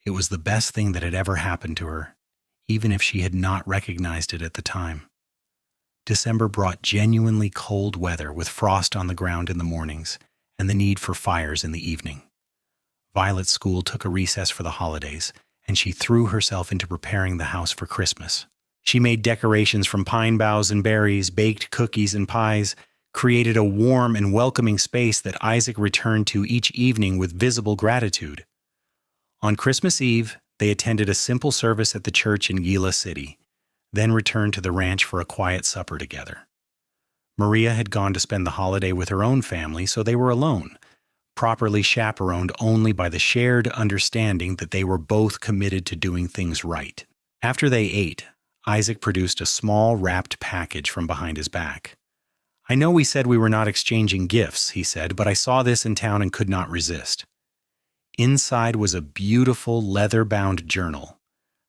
It was the best thing that had ever happened to her, even if she had not recognized it at the time. December brought genuinely cold weather with frost on the ground in the mornings and the need for fires in the evening. Violet's school took a recess for the holidays, and she threw herself into preparing the house for Christmas. She made decorations from pine boughs and berries, baked cookies and pies, created a warm and welcoming space that Isaac returned to each evening with visible gratitude. On Christmas Eve, they attended a simple service at the church in Gila City, then returned to the ranch for a quiet supper together. Maria had gone to spend the holiday with her own family, so they were alone, properly chaperoned only by the shared understanding that they were both committed to doing things right. After they ate, Isaac produced a small wrapped package from behind his back. I know we said we were not exchanging gifts, he said, but I saw this in town and could not resist. Inside was a beautiful leather-bound journal,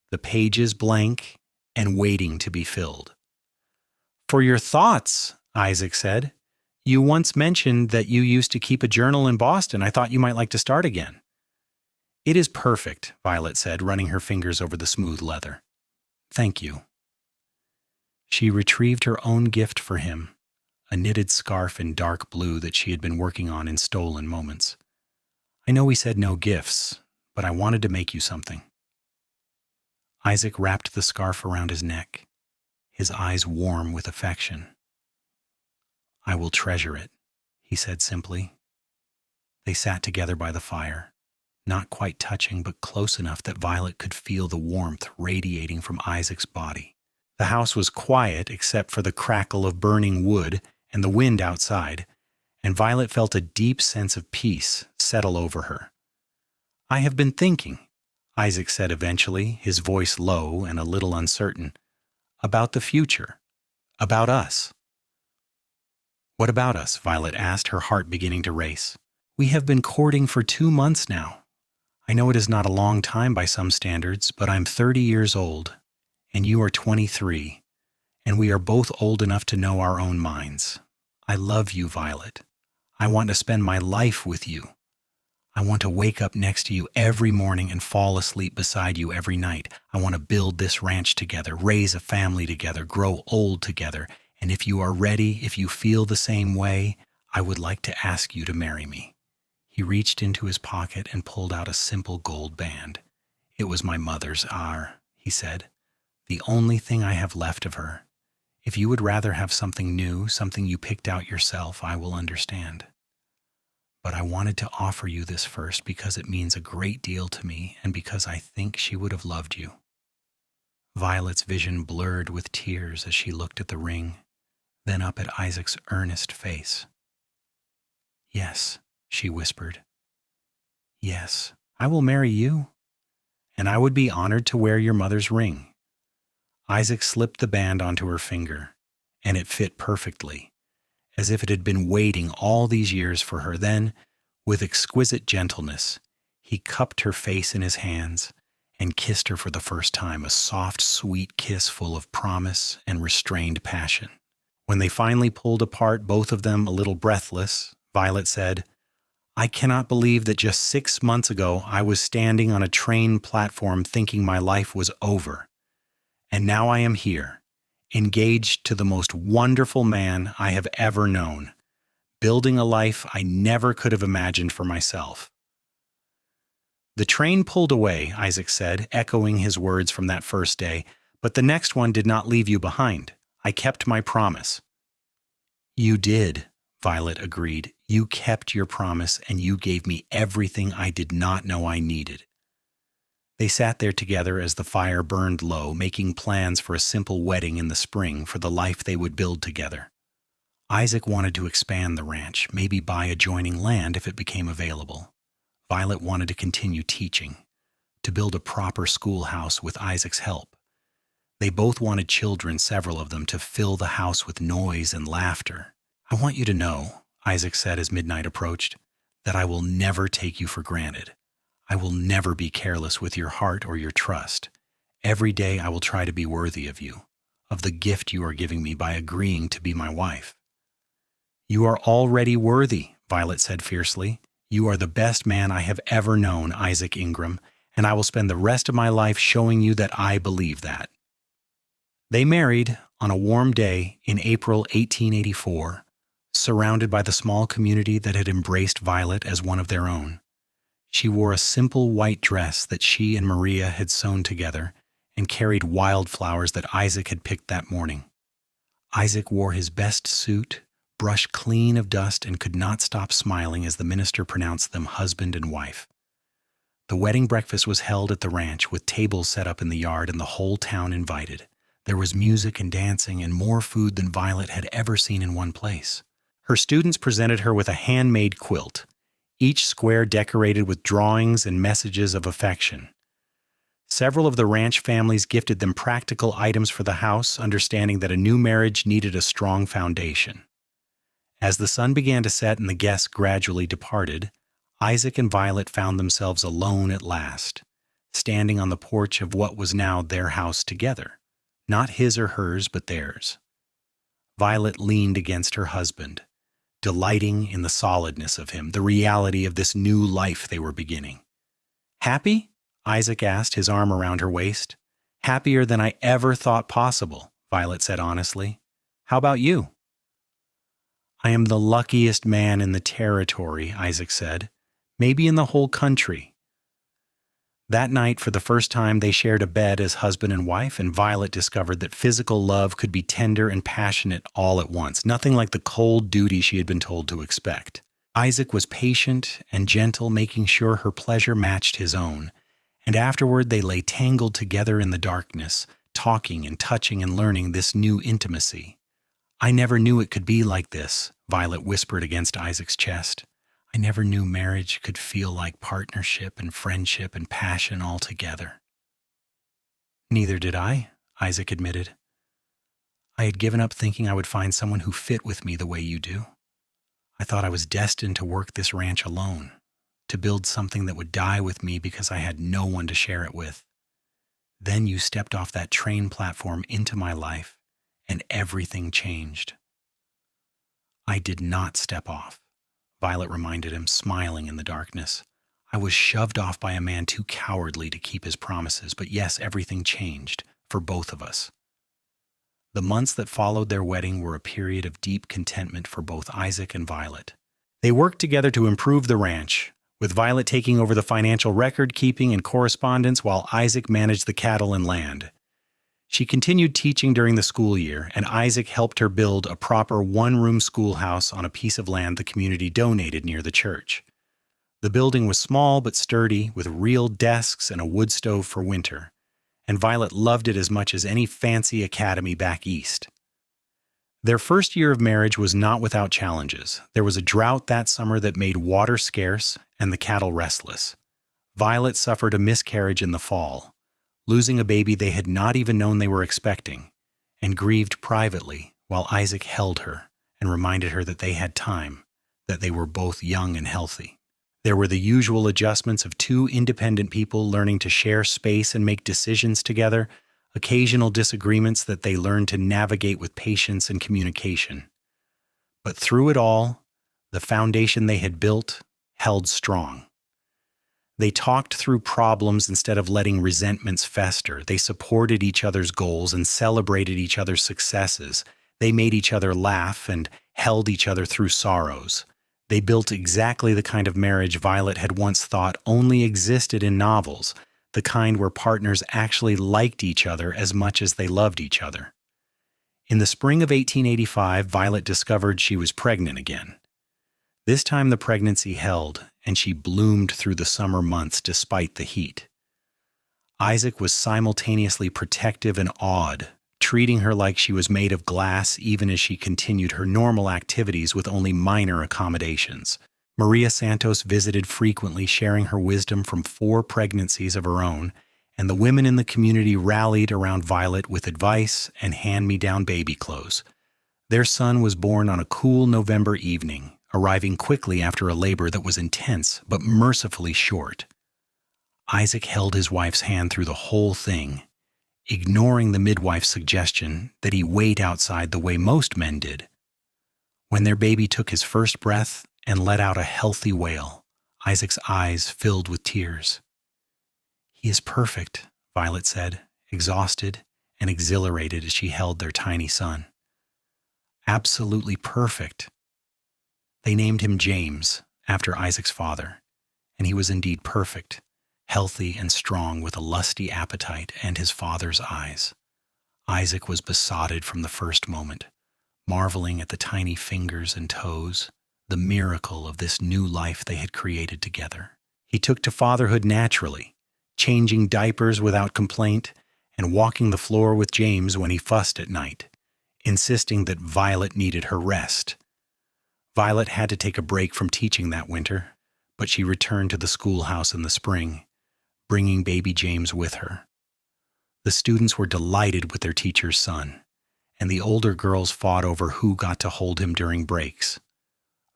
the pages blank and waiting to be filled. "For your thoughts," Isaac said. "You once mentioned that you used to keep a journal in Boston. I thought you might like to start again." "It is perfect," Violet said, running her fingers over the smooth leather. "Thank you." She retrieved her own gift for him, a knitted scarf in dark blue that she had been working on in stolen moments. "I know we said no gifts, but I wanted to make you something." Isaac wrapped the scarf around his neck, his eyes warm with affection. "I will treasure it," he said simply. They sat together by the fire, not quite touching but close enough that Violet could feel the warmth radiating from Isaac's body. The house was quiet except for the crackle of burning wood and the wind outside, and Violet felt a deep sense of peace settle over her. "I have been thinking," Isaac said eventually, his voice low and a little uncertain, "about the future, about us." "What about us?" Violet asked, her heart beginning to race. "We have been courting for 2 months now. I know it is not a long time by some standards, but I'm 30 years old, and you are 23, and we are both old enough to know our own minds. I love you, Violet. I want to spend my life with you. I want to wake up next to you every morning and fall asleep beside you every night. I want to build this ranch together, raise a family together, grow old together, and if you are ready, if you feel the same way, I would like to ask you to marry me." He reached into his pocket and pulled out a simple gold band. "It was my mother's, he said. "The only thing I have left of her. If you would rather have something new, something you picked out yourself, I will understand. But I wanted to offer you this first because it means a great deal to me and because I think she would have loved you." Violet's vision blurred with tears as she looked at the ring, then up at Isaac's earnest face. "Yes," she whispered. "Yes, I will marry you, and I would be honored to wear your mother's ring." Isaac slipped the band onto her finger, and it fit perfectly, as if it had been waiting all these years for her. Then, with exquisite gentleness, he cupped her face in his hands and kissed her for the first time, a soft, sweet kiss full of promise and restrained passion. When they finally pulled apart, both of them a little breathless, Violet said, "I cannot believe that just 6 months ago I was standing on a train platform thinking my life was over. And now I am here, engaged to the most wonderful man I have ever known, building a life I never could have imagined for myself." "The train pulled away," Isaac said, echoing his words from that first day, "but the next one did not leave you behind. I kept my promise." "You did," Violet agreed. "You kept your promise, and you gave me everything I did not know I needed." They sat there together as the fire burned low, making plans for a simple wedding in the spring for the life they would build together. Isaac wanted to expand the ranch, maybe buy adjoining land if it became available. Violet wanted to continue teaching, to build a proper schoolhouse with Isaac's help. They both wanted children, several of them, to fill the house with noise and laughter. "I want you to know," Isaac said as midnight approached, "that I will never take you for granted. I will never be careless with your heart or your trust. Every day I will try to be worthy of you, of the gift you are giving me by agreeing to be my wife." "You are already worthy," Violet said fiercely. "You are the best man I have ever known, Isaac Ingram, and I will spend the rest of my life showing you that I believe that." They married on a warm day in April 1884, surrounded by the small community that had embraced Violet as one of their own. She wore a simple white dress that she and Maria had sewn together and carried wildflowers that Isaac had picked that morning. Isaac wore his best suit, brushed clean of dust, and could not stop smiling as the minister pronounced them husband and wife. The wedding breakfast was held at the ranch with tables set up in the yard and the whole town invited. There was music and dancing and more food than Violet had ever seen in one place. Her students presented her with a handmade quilt, each square decorated with drawings and messages of affection. Several of the ranch families gifted them practical items for the house, understanding that a new marriage needed a strong foundation. As the sun began to set and the guests gradually departed, Isaac and Violet found themselves alone at last, standing on the porch of what was now their house together, not his or hers, but theirs. Violet leaned against her husband, delighting in the solidness of him, the reality of this new life they were beginning. "Happy?" Isaac asked, his arm around her waist. "Happier than I ever thought possible," Violet said honestly. "How about you?" "I am the luckiest man in the territory," Isaac said. "Maybe in the whole country." That night, for the first time, they shared a bed as husband and wife, and Violet discovered that physical love could be tender and passionate all at once, nothing like the cold duty she had been told to expect. Isaac was patient and gentle, making sure her pleasure matched his own, and afterward they lay tangled together in the darkness, talking and touching and learning this new intimacy. "I never knew it could be like this," Violet whispered against Isaac's chest. "I never knew marriage could feel like partnership and friendship and passion all together." "Neither did I," Isaac admitted. "I had given up thinking I would find someone who fit with me the way you do. I thought I was destined to work this ranch alone, to build something that would die with me because I had no one to share it with. Then you stepped off that train platform into my life, and everything changed." "I did not step off," Violet reminded him, smiling in the darkness. "I was shoved off by a man too cowardly to keep his promises, but yes, everything changed, for both of us." The months that followed their wedding were a period of deep contentment for both Isaac and Violet. They worked together to improve the ranch, with Violet taking over the financial record-keeping and correspondence while Isaac managed the cattle and land. She continued teaching during the school year, and Isaac helped her build a proper one-room schoolhouse on a piece of land the community donated near the church. The building was small but sturdy, with real desks and a wood stove for winter, and Violet loved it as much as any fancy academy back east. Their first year of marriage was not without challenges. There was a drought that summer that made water scarce and the cattle restless. Violet suffered a miscarriage in the fall, losing a baby they had not even known they were expecting, and grieved privately while Isaac held her and reminded her that they had time, that they were both young and healthy. There were the usual adjustments of two independent people learning to share space and make decisions together, occasional disagreements that they learned to navigate with patience and communication. But through it all, the foundation they had built held strong. They talked through problems instead of letting resentments fester. They supported each other's goals and celebrated each other's successes. They made each other laugh and held each other through sorrows. They built exactly the kind of marriage Violet had once thought only existed in novels, the kind where partners actually liked each other as much as they loved each other. In the spring of 1885, Violet discovered she was pregnant again. This time the pregnancy held, and she bloomed through the summer months despite the heat. Isaac was simultaneously protective and awed, treating her like she was made of glass even as she continued her normal activities with only minor accommodations. Maria Santos visited frequently, sharing her wisdom from 4 pregnancies of her own, and the women in the community rallied around Violet with advice and hand-me-down baby clothes. Their son was born on a cool November evening, arriving quickly after a labor that was intense but mercifully short. Isaac held his wife's hand through the whole thing, ignoring the midwife's suggestion that he wait outside the way most men did. When their baby took his first breath and let out a healthy wail, Isaac's eyes filled with tears. "He is perfect," Violet said, exhausted and exhilarated as she held their tiny son. "Absolutely perfect." They named him James, after Isaac's father, and he was indeed perfect, healthy and strong with a lusty appetite and his father's eyes. Isaac was besotted from the first moment, marveling at the tiny fingers and toes, the miracle of this new life they had created together. He took to fatherhood naturally, changing diapers without complaint and walking the floor with James when he fussed at night, insisting that Violet needed her rest. Violet had to take a break from teaching that winter, but she returned to the schoolhouse in the spring, bringing baby James with her. The students were delighted with their teacher's son, and the older girls fought over who got to hold him during breaks.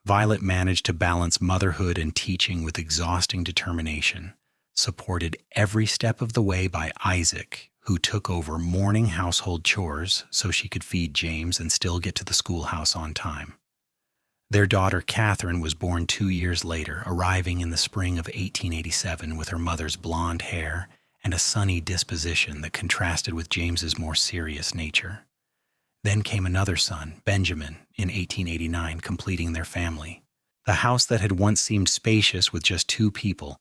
Violet managed to balance motherhood and teaching with exhausting determination, supported every step of the way by Isaac, who took over morning household chores so she could feed James and still get to the schoolhouse on time. Their daughter Catherine was born 2 years later, arriving in the spring of 1887 with her mother's blonde hair and a sunny disposition that contrasted with James's more serious nature. Then came another son, Benjamin, in 1889, completing their family. The house that had once seemed spacious with just 2 people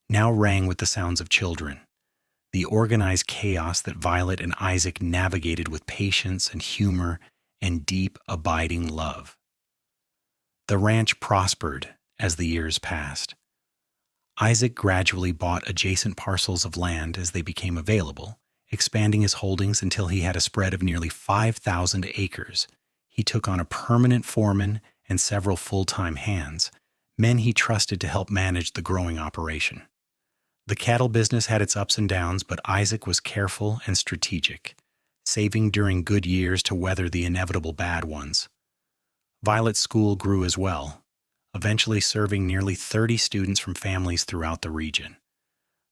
now rang with the sounds of children. The organized chaos that Violet and Isaac navigated with patience and humor and deep, abiding love. The ranch prospered as the years passed. Isaac gradually bought adjacent parcels of land as they became available, expanding his holdings until he had a spread of nearly 5,000 acres. He took on a permanent foreman and several full-time hands, men he trusted to help manage the growing operation. The cattle business had its ups and downs, but Isaac was careful and strategic, saving during good years to weather the inevitable bad ones. Violet's school grew as well, eventually serving nearly 30 students from families throughout the region.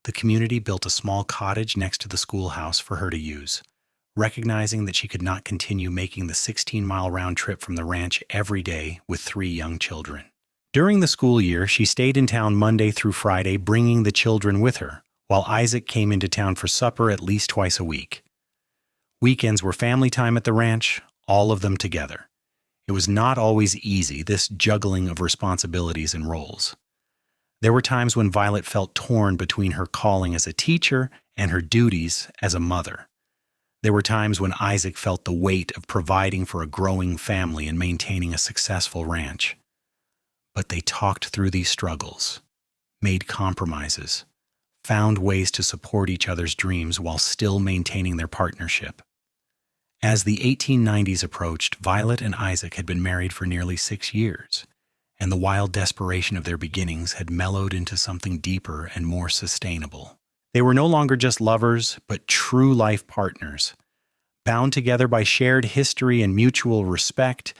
The community built a small cottage next to the schoolhouse for her to use, recognizing that she could not continue making the 16-mile round trip from the ranch every day with 3 young children. During the school year, she stayed in town Monday through Friday, bringing the children with her, while Isaac came into town for supper at least twice a week. Weekends were family time at the ranch, all of them together. It was not always easy, this juggling of responsibilities and roles. There were times when Violet felt torn between her calling as a teacher and her duties as a mother. There were times when Isaac felt the weight of providing for a growing family and maintaining a successful ranch. But they talked through these struggles, made compromises, found ways to support each other's dreams while still maintaining their partnership. As the 1890s approached, Violet and Isaac had been married for nearly 6 years, and the wild desperation of their beginnings had mellowed into something deeper and more sustainable. They were no longer just lovers, but true life partners, bound together by shared history and mutual respect,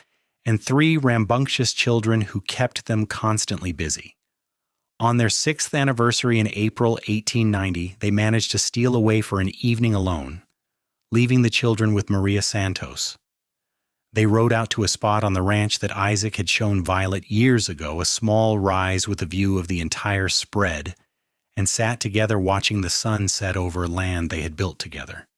and 3 rambunctious children who kept them constantly busy. On their 6th anniversary in April 1890, they managed to steal away for an evening alone, leaving the children with Maria Santos. They rode out to a spot on the ranch that Isaac had shown Violet years ago, a small rise with a view of the entire spread, and sat together watching the sun set over land they had built together.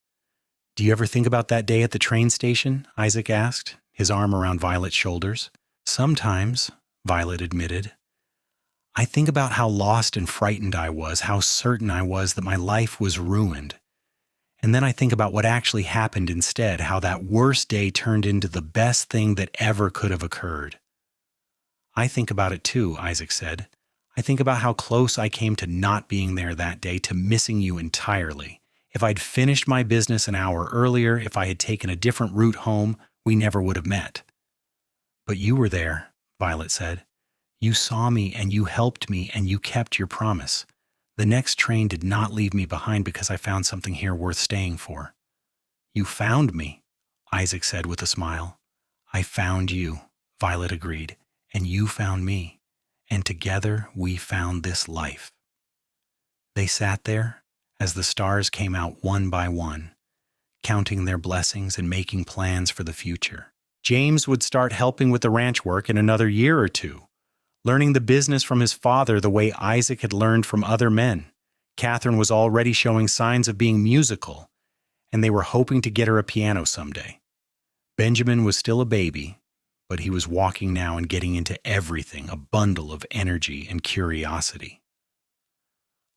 "Do you ever think about that day at the train station?" Isaac asked, his arm around Violet's shoulders. "Sometimes," Violet admitted. "I think about how lost and frightened I was, how certain I was that my life was ruined. And then I think about what actually happened instead, how that worst day turned into the best thing that ever could have occurred." "I think about it too," Isaac said. "I think about how close I came to not being there that day, to missing you entirely. If I'd finished my business an hour earlier, if I had taken a different route home, we never would have met." "But you were there," Violet said. "You saw me and you helped me and you kept your promise. The next train did not leave me behind because I found something here worth staying for." "You found me," Isaac said with a smile. "I found you," Violet agreed, "and you found me. And together we found this life." They sat there as the stars came out one by one, counting their blessings and making plans for the future. James would start helping with the ranch work in another year or 2, learning the business from his father the way Isaac had learned from other men. Catherine was already showing signs of being musical, and they were hoping to get her a piano someday. Benjamin was still a baby, but he was walking now and getting into everything, a bundle of energy and curiosity.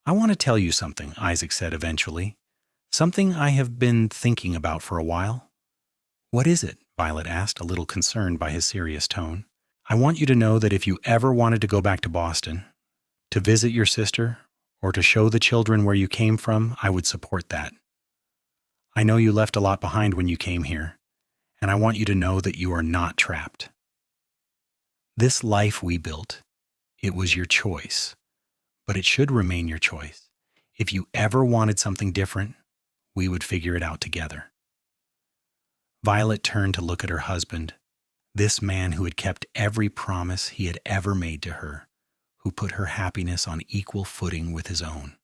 "I want to tell you something," Isaac said eventually. "Something I have been thinking about for a while." "What is it?" Violet asked, a little concerned by his serious tone. "I want you to know that if you ever wanted to go back to Boston, to visit your sister, or to show the children where you came from, I would support that. I know you left a lot behind when you came here, and I want you to know that you are not trapped. This life we built, it was your choice, but it should remain your choice. If you ever wanted something different, we would figure it out together." Violet turned to look at her husband, This man who had kept every promise he had ever made to her, who put her happiness on equal footing with his own.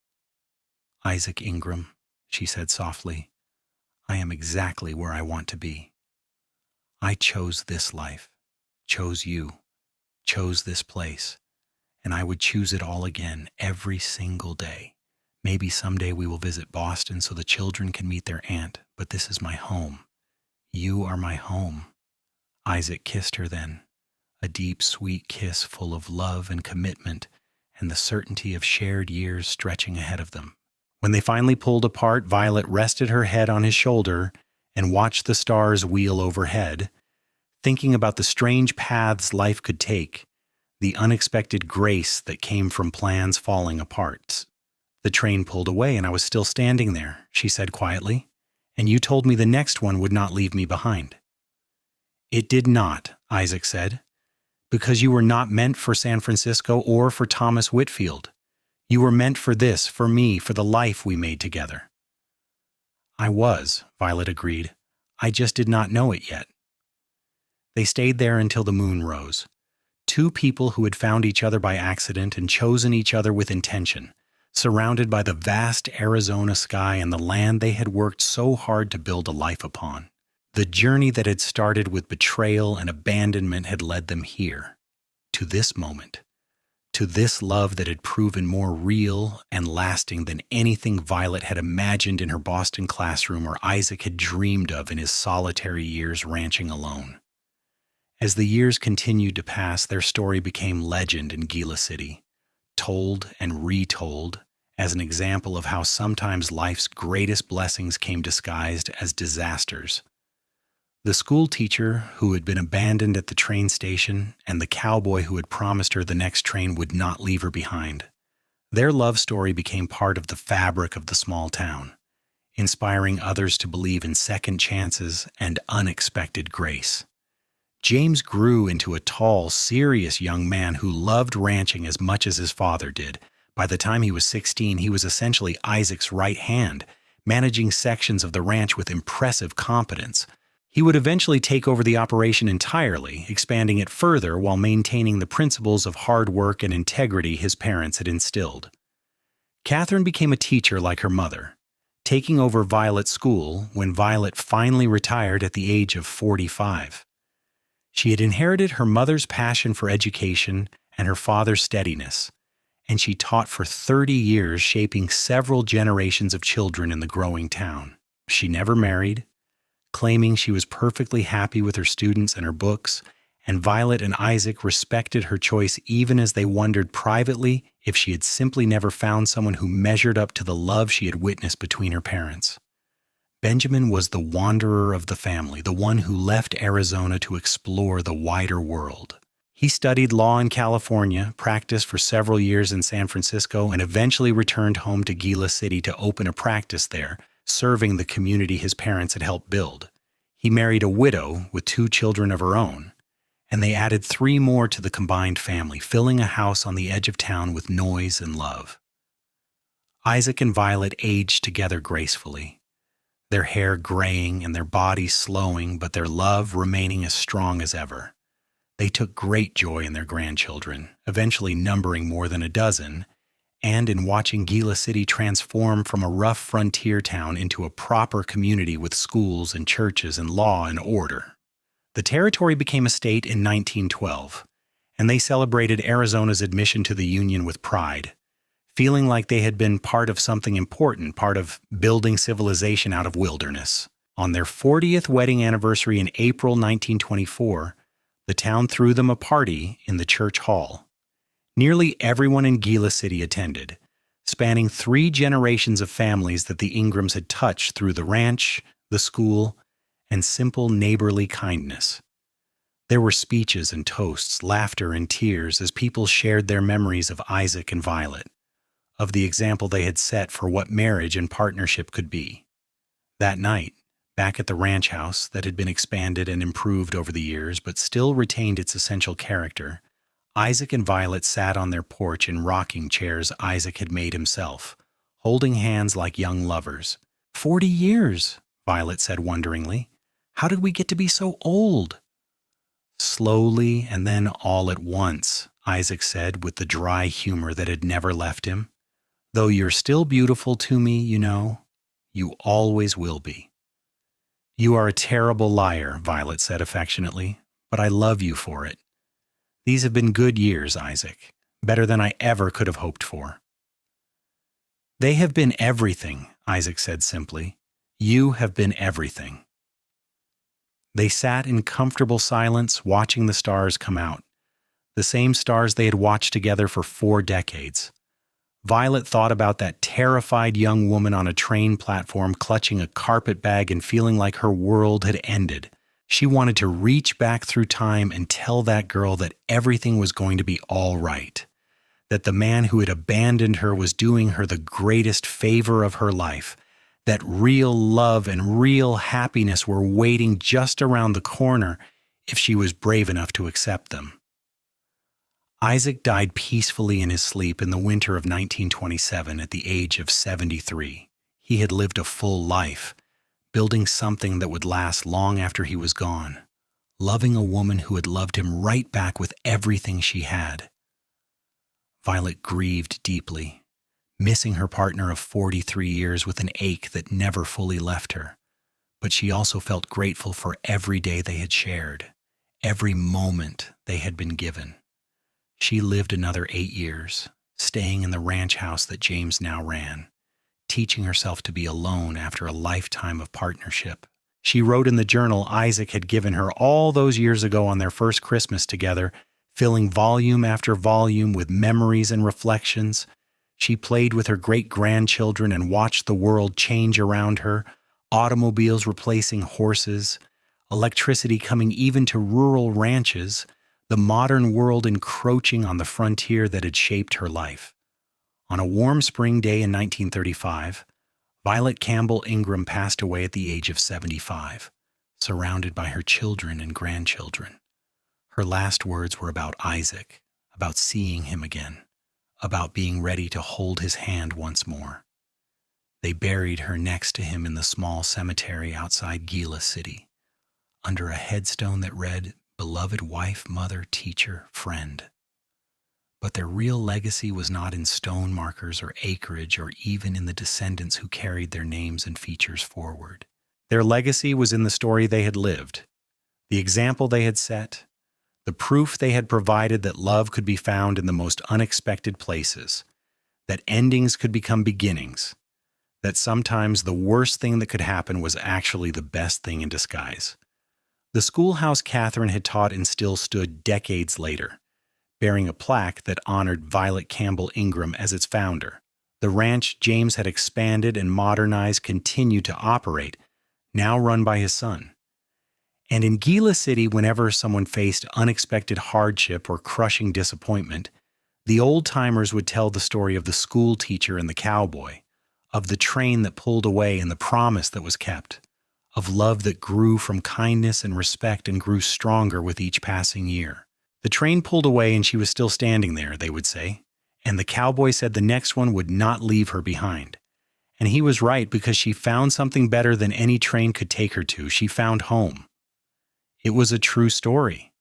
Isaac Ingram, she said softly, I am exactly where I want to be. I chose this life, chose you, chose this place, and I would choose it all again every single day. Maybe someday we will visit Boston so the children can meet their aunt, but this is my home. You are my home. Isaac kissed her then, a deep, sweet kiss full of love and commitment and the certainty of shared years stretching ahead of them. When they finally pulled apart, Violet rested her head on his shoulder and watched the stars wheel overhead, thinking about the strange paths life could take, the unexpected grace that came from plans falling apart. The train pulled away and I was still standing there, she said quietly, and you told me the next one would not leave me behind. It did not, Isaac said, because you were not meant for San Francisco or for Thomas Whitfield. You were meant for this, for me, for the life we made together. I was, Violet agreed. I just did not know it yet. They stayed there until the moon rose. Two people who had found each other by accident and chosen each other with intention, surrounded by the vast Arizona sky and the land they had worked so hard to build a life upon. The journey that had started with betrayal and abandonment had led them here, to this moment, to this love that had proven more real and lasting than anything Violet had imagined in her Boston classroom or Isaac had dreamed of in his solitary years ranching alone. As the years continued to pass, their story became legend in Gila City, told and retold as an example of how sometimes life's greatest blessings came disguised as disasters. The school teacher who had been abandoned at the train station and the cowboy who had promised her the next train would not leave her behind. Their love story became part of the fabric of the small town, inspiring others to believe in second chances and unexpected grace. James grew into a tall, serious young man who loved ranching as much as his father did. By the time he was 16, he was essentially Isaac's right hand, managing sections of the ranch with impressive competence. He would eventually take over the operation entirely, expanding it further while maintaining the principles of hard work and integrity his parents had instilled. Catherine became a teacher like her mother, taking over Violet's school when Violet finally retired at the age of 45. She had inherited her mother's passion for education and her father's steadiness, and she taught for 30 years, shaping several generations of children in the growing town. She never married, claiming she was perfectly happy with her students and her books, and Violet and Isaac respected her choice even as they wondered privately if she had simply never found someone who measured up to the love she had witnessed between her parents. Benjamin was the wanderer of the family, the one who left Arizona to explore the wider world. He studied law in California, practiced for several years in San Francisco, and eventually returned home to Gila City to open a practice there, serving the community his parents had helped build. He married a widow with 2 children of her own, and they added 3 more to the combined family, filling a house on the edge of town with noise and love. Isaac and Violet aged together gracefully, their hair graying and their bodies slowing, but their love remaining as strong as ever. They took great joy in their grandchildren, eventually numbering more than a dozen, and in watching Gila City transform from a rough frontier town into a proper community with schools and churches and law and order. The territory became a state in 1912, and they celebrated Arizona's admission to the Union with pride, feeling like they had been part of something important, part of building civilization out of wilderness. On their 40th wedding anniversary in April 1924, the town threw them a party in the church hall. Nearly everyone in Gila City attended, spanning 3 generations of families that the Ingrams had touched through the ranch, the school, and simple neighborly kindness. There were speeches and toasts, laughter and tears as people shared their memories of Isaac and Violet, of the example they had set for what marriage and partnership could be. That night, back at the ranch house that had been expanded and improved over the years but still retained its essential character, Isaac and Violet sat on their porch in rocking chairs Isaac had made himself, holding hands like young lovers. 40 years, Violet said wonderingly. How did we get to be so old? Slowly and then all at once, Isaac said with the dry humor that had never left him. Though you're still beautiful to me, you always will be. You are a terrible liar, Violet said affectionately, but I love you for it. These have been good years, Isaac, better than I ever could have hoped for. They have been everything, Isaac said simply. You have been everything. They sat in comfortable silence, watching the stars come out, the same stars they had watched together for 4 decades. Violet thought about that terrified young woman on a train platform clutching a carpet bag and feeling like her world had ended. She wanted to reach back through time and tell that girl that everything was going to be all right, that the man who had abandoned her was doing her the greatest favor of her life, that real love and real happiness were waiting just around the corner if she was brave enough to accept them. Isaac died peacefully in his sleep in the winter of 1927 at the age of 73. He had lived a full life, building something that would last long after he was gone, loving a woman who had loved him right back with everything she had. Violet grieved deeply, missing her partner of 43 years with an ache that never fully left her. But she also felt grateful for every day they had shared, every moment they had been given. She lived another 8 years, staying in the ranch house that James now ran, teaching herself to be alone after a lifetime of partnership. She wrote in the journal Isaac had given her all those years ago on their first Christmas together, filling volume after volume with memories and reflections. She played with her great-grandchildren and watched the world change around her, automobiles replacing horses, electricity coming even to rural ranches, the modern world encroaching on the frontier that had shaped her life. On a warm spring day in 1935, Violet Campbell Ingram passed away at the age of 75, surrounded by her children and grandchildren. Her last words were about Isaac, about seeing him again, about being ready to hold his hand once more. They buried her next to him in the small cemetery outside Gila City, under a headstone that read, "Beloved wife, mother, teacher, friend." But their real legacy was not in stone markers or acreage or even in the descendants who carried their names and features forward. Their legacy was in the story they had lived, the example they had set, the proof they had provided that love could be found in the most unexpected places, that endings could become beginnings, that sometimes the worst thing that could happen was actually the best thing in disguise. The schoolhouse Catherine had taught in still stood decades later, bearing a plaque that honored Violet Campbell Ingram as its founder. The ranch James had expanded and modernized continued to operate, now run by his son. And in Gila City, whenever someone faced unexpected hardship or crushing disappointment, the old-timers would tell the story of the school teacher and the cowboy, of the train that pulled away and the promise that was kept, of love that grew from kindness and respect and grew stronger with each passing year. The train pulled away and she was still standing there, they would say, and the cowboy said the next one would not leave her behind. And he was right, because she found something better than any train could take her to. She found home. It was a true story.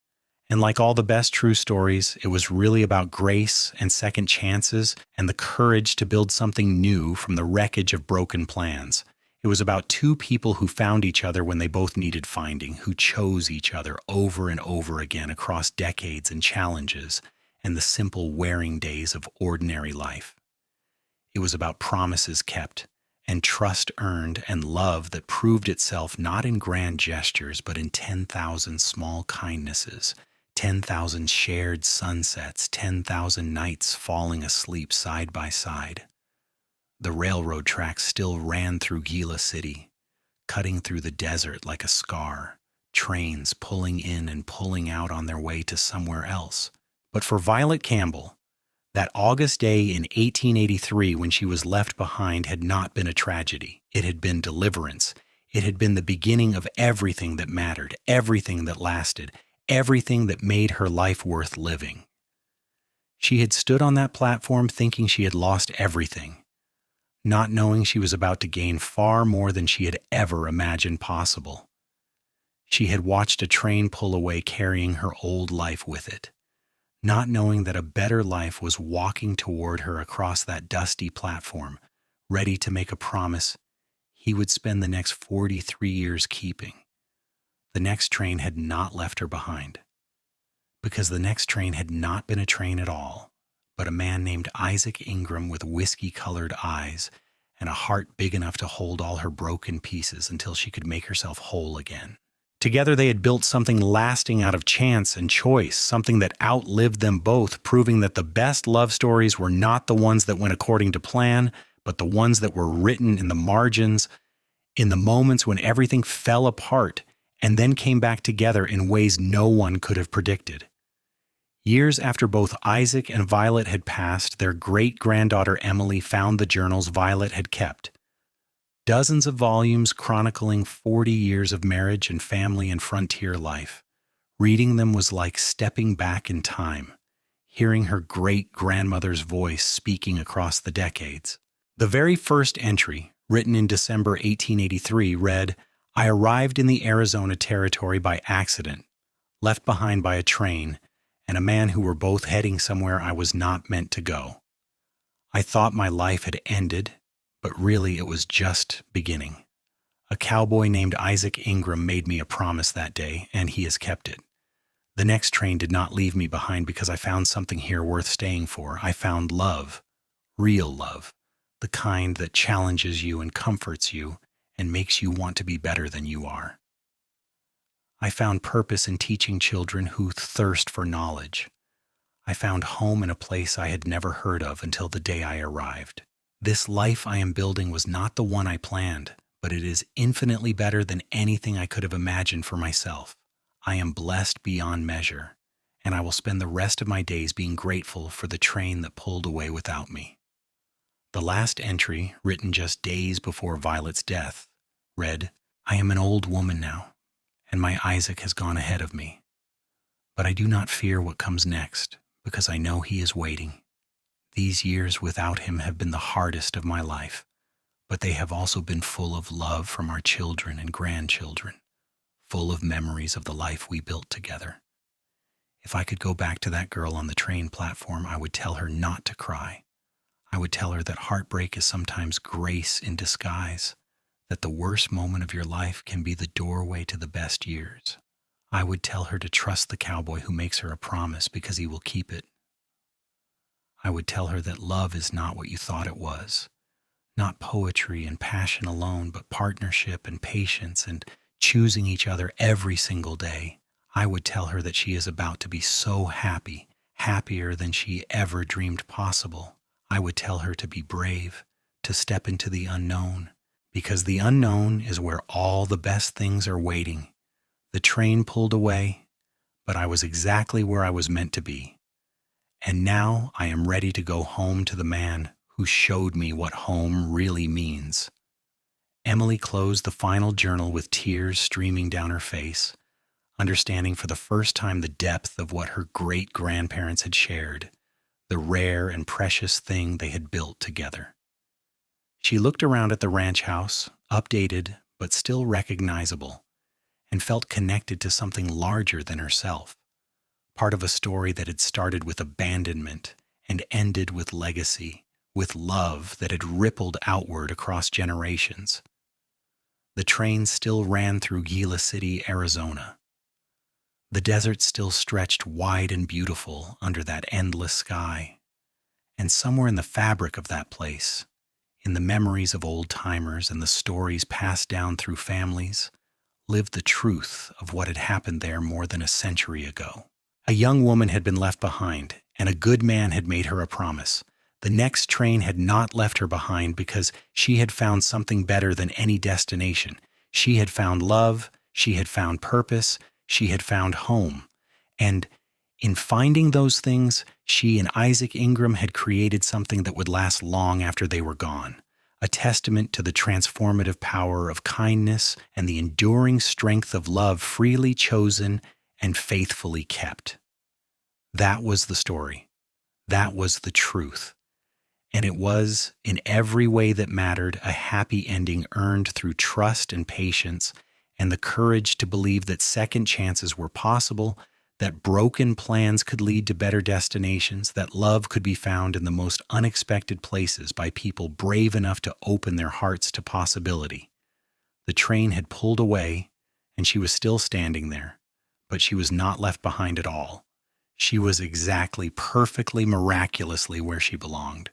And like all the best true stories, it was really about grace and second chances and the courage to build something new from the wreckage of broken plans. It was about 2 people who found each other when they both needed finding, who chose each other over and over again across decades and challenges and the simple wearing days of ordinary life. It was about promises kept and trust earned and love that proved itself not in grand gestures but in 10,000 small kindnesses, 10,000 shared sunsets, 10,000 nights falling asleep side by side. The railroad tracks still ran through Gila City, cutting through the desert like a scar, trains pulling in and pulling out on their way to somewhere else. But for Violet Campbell, that August day in 1883 when she was left behind had not been a tragedy. It had been deliverance. It had been the beginning of everything that mattered, everything that lasted, everything that made her life worth living. She had stood on that platform thinking she had lost everything, not knowing she was about to gain far more than she had ever imagined possible. She had watched a train pull away carrying her old life with it, not knowing that a better life was walking toward her across that dusty platform, ready to make a promise he would spend the next 43 years keeping. The next train had not left her behind, because the next train had not been a train at all, but a man named Isaac Ingram with whiskey-colored eyes and a heart big enough to hold all her broken pieces until she could make herself whole again. Together they had built something lasting out of chance and choice, something that outlived them both, proving that the best love stories were not the ones that went according to plan, but the ones that were written in the margins, in the moments when everything fell apart and then came back together in ways no one could have predicted. Years after both Isaac and Violet had passed, their great-granddaughter Emily found the journals Violet had kept. Dozens of volumes chronicling 40 years of marriage and family and frontier life. Reading them was like stepping back in time, hearing her great-grandmother's voice speaking across the decades. The very first entry, written in December 1883, read, "I arrived in the Arizona Territory by accident, left behind by a train, and a man who were both heading somewhere I was not meant to go. I thought my life had ended, but really it was just beginning. A cowboy named Isaac Ingram made me a promise that day, and he has kept it. The next train did not leave me behind because I found something here worth staying for. I found love, real love, the kind that challenges you and comforts you and makes you want to be better than you are. I found purpose in teaching children who thirst for knowledge. I found home in a place I had never heard of until the day I arrived. This life I am building was not the one I planned, but it is infinitely better than anything I could have imagined for myself. I am blessed beyond measure, and I will spend the rest of my days being grateful for the train that pulled away without me." The last entry, written just days before Violet's death, read, "I am an old woman now, and my Isaac has gone ahead of me. But I do not fear what comes next, because I know he is waiting. These years without him have been the hardest of my life, but they have also been full of love from our children and grandchildren, full of memories of the life we built together. If I could go back to that girl on the train platform, I would tell her not to cry. I would tell her that heartbreak is sometimes grace in disguise, that the worst moment of your life can be the doorway to the best years. I would tell her to trust the cowboy who makes her a promise because he will keep it. I would tell her that love is not what you thought it was, not poetry and passion alone, but partnership and patience and choosing each other every single day. I would tell her that she is about to be so happy, happier than she ever dreamed possible. I would tell her to be brave, to step into the unknown, because the unknown is where all the best things are waiting. The train pulled away, but I was exactly where I was meant to be. And now I am ready to go home to the man who showed me what home really means." Emily closed the final journal with tears streaming down her face, understanding for the first time the depth of what her great-grandparents had shared, the rare and precious thing they had built together. She looked around at the ranch house, updated but still recognizable, and felt connected to something larger than herself, part of a story that had started with abandonment and ended with legacy, with love that had rippled outward across generations. The train still ran through Gila City, Arizona. The desert still stretched wide and beautiful under that endless sky. And somewhere in the fabric of that place, in the memories of old-timers and the stories passed down through families, lived the truth of what had happened there more than a century ago. A young woman had been left behind, and a good man had made her a promise. The next train had not left her behind because she had found something better than any destination. She had found love, she had found purpose, she had found home. And in finding those things, she and Isaac Ingram had created something that would last long after they were gone, a testament to the transformative power of kindness and the enduring strength of love freely chosen and faithfully kept. That was the story. That was the truth. And it was, in every way that mattered, a happy ending earned through trust and patience and the courage to believe that second chances were possible, that broken plans could lead to better destinations, that love could be found in the most unexpected places by people brave enough to open their hearts to possibility. The train had pulled away, and she was still standing there, but she was not left behind at all. She was exactly, perfectly, miraculously where she belonged.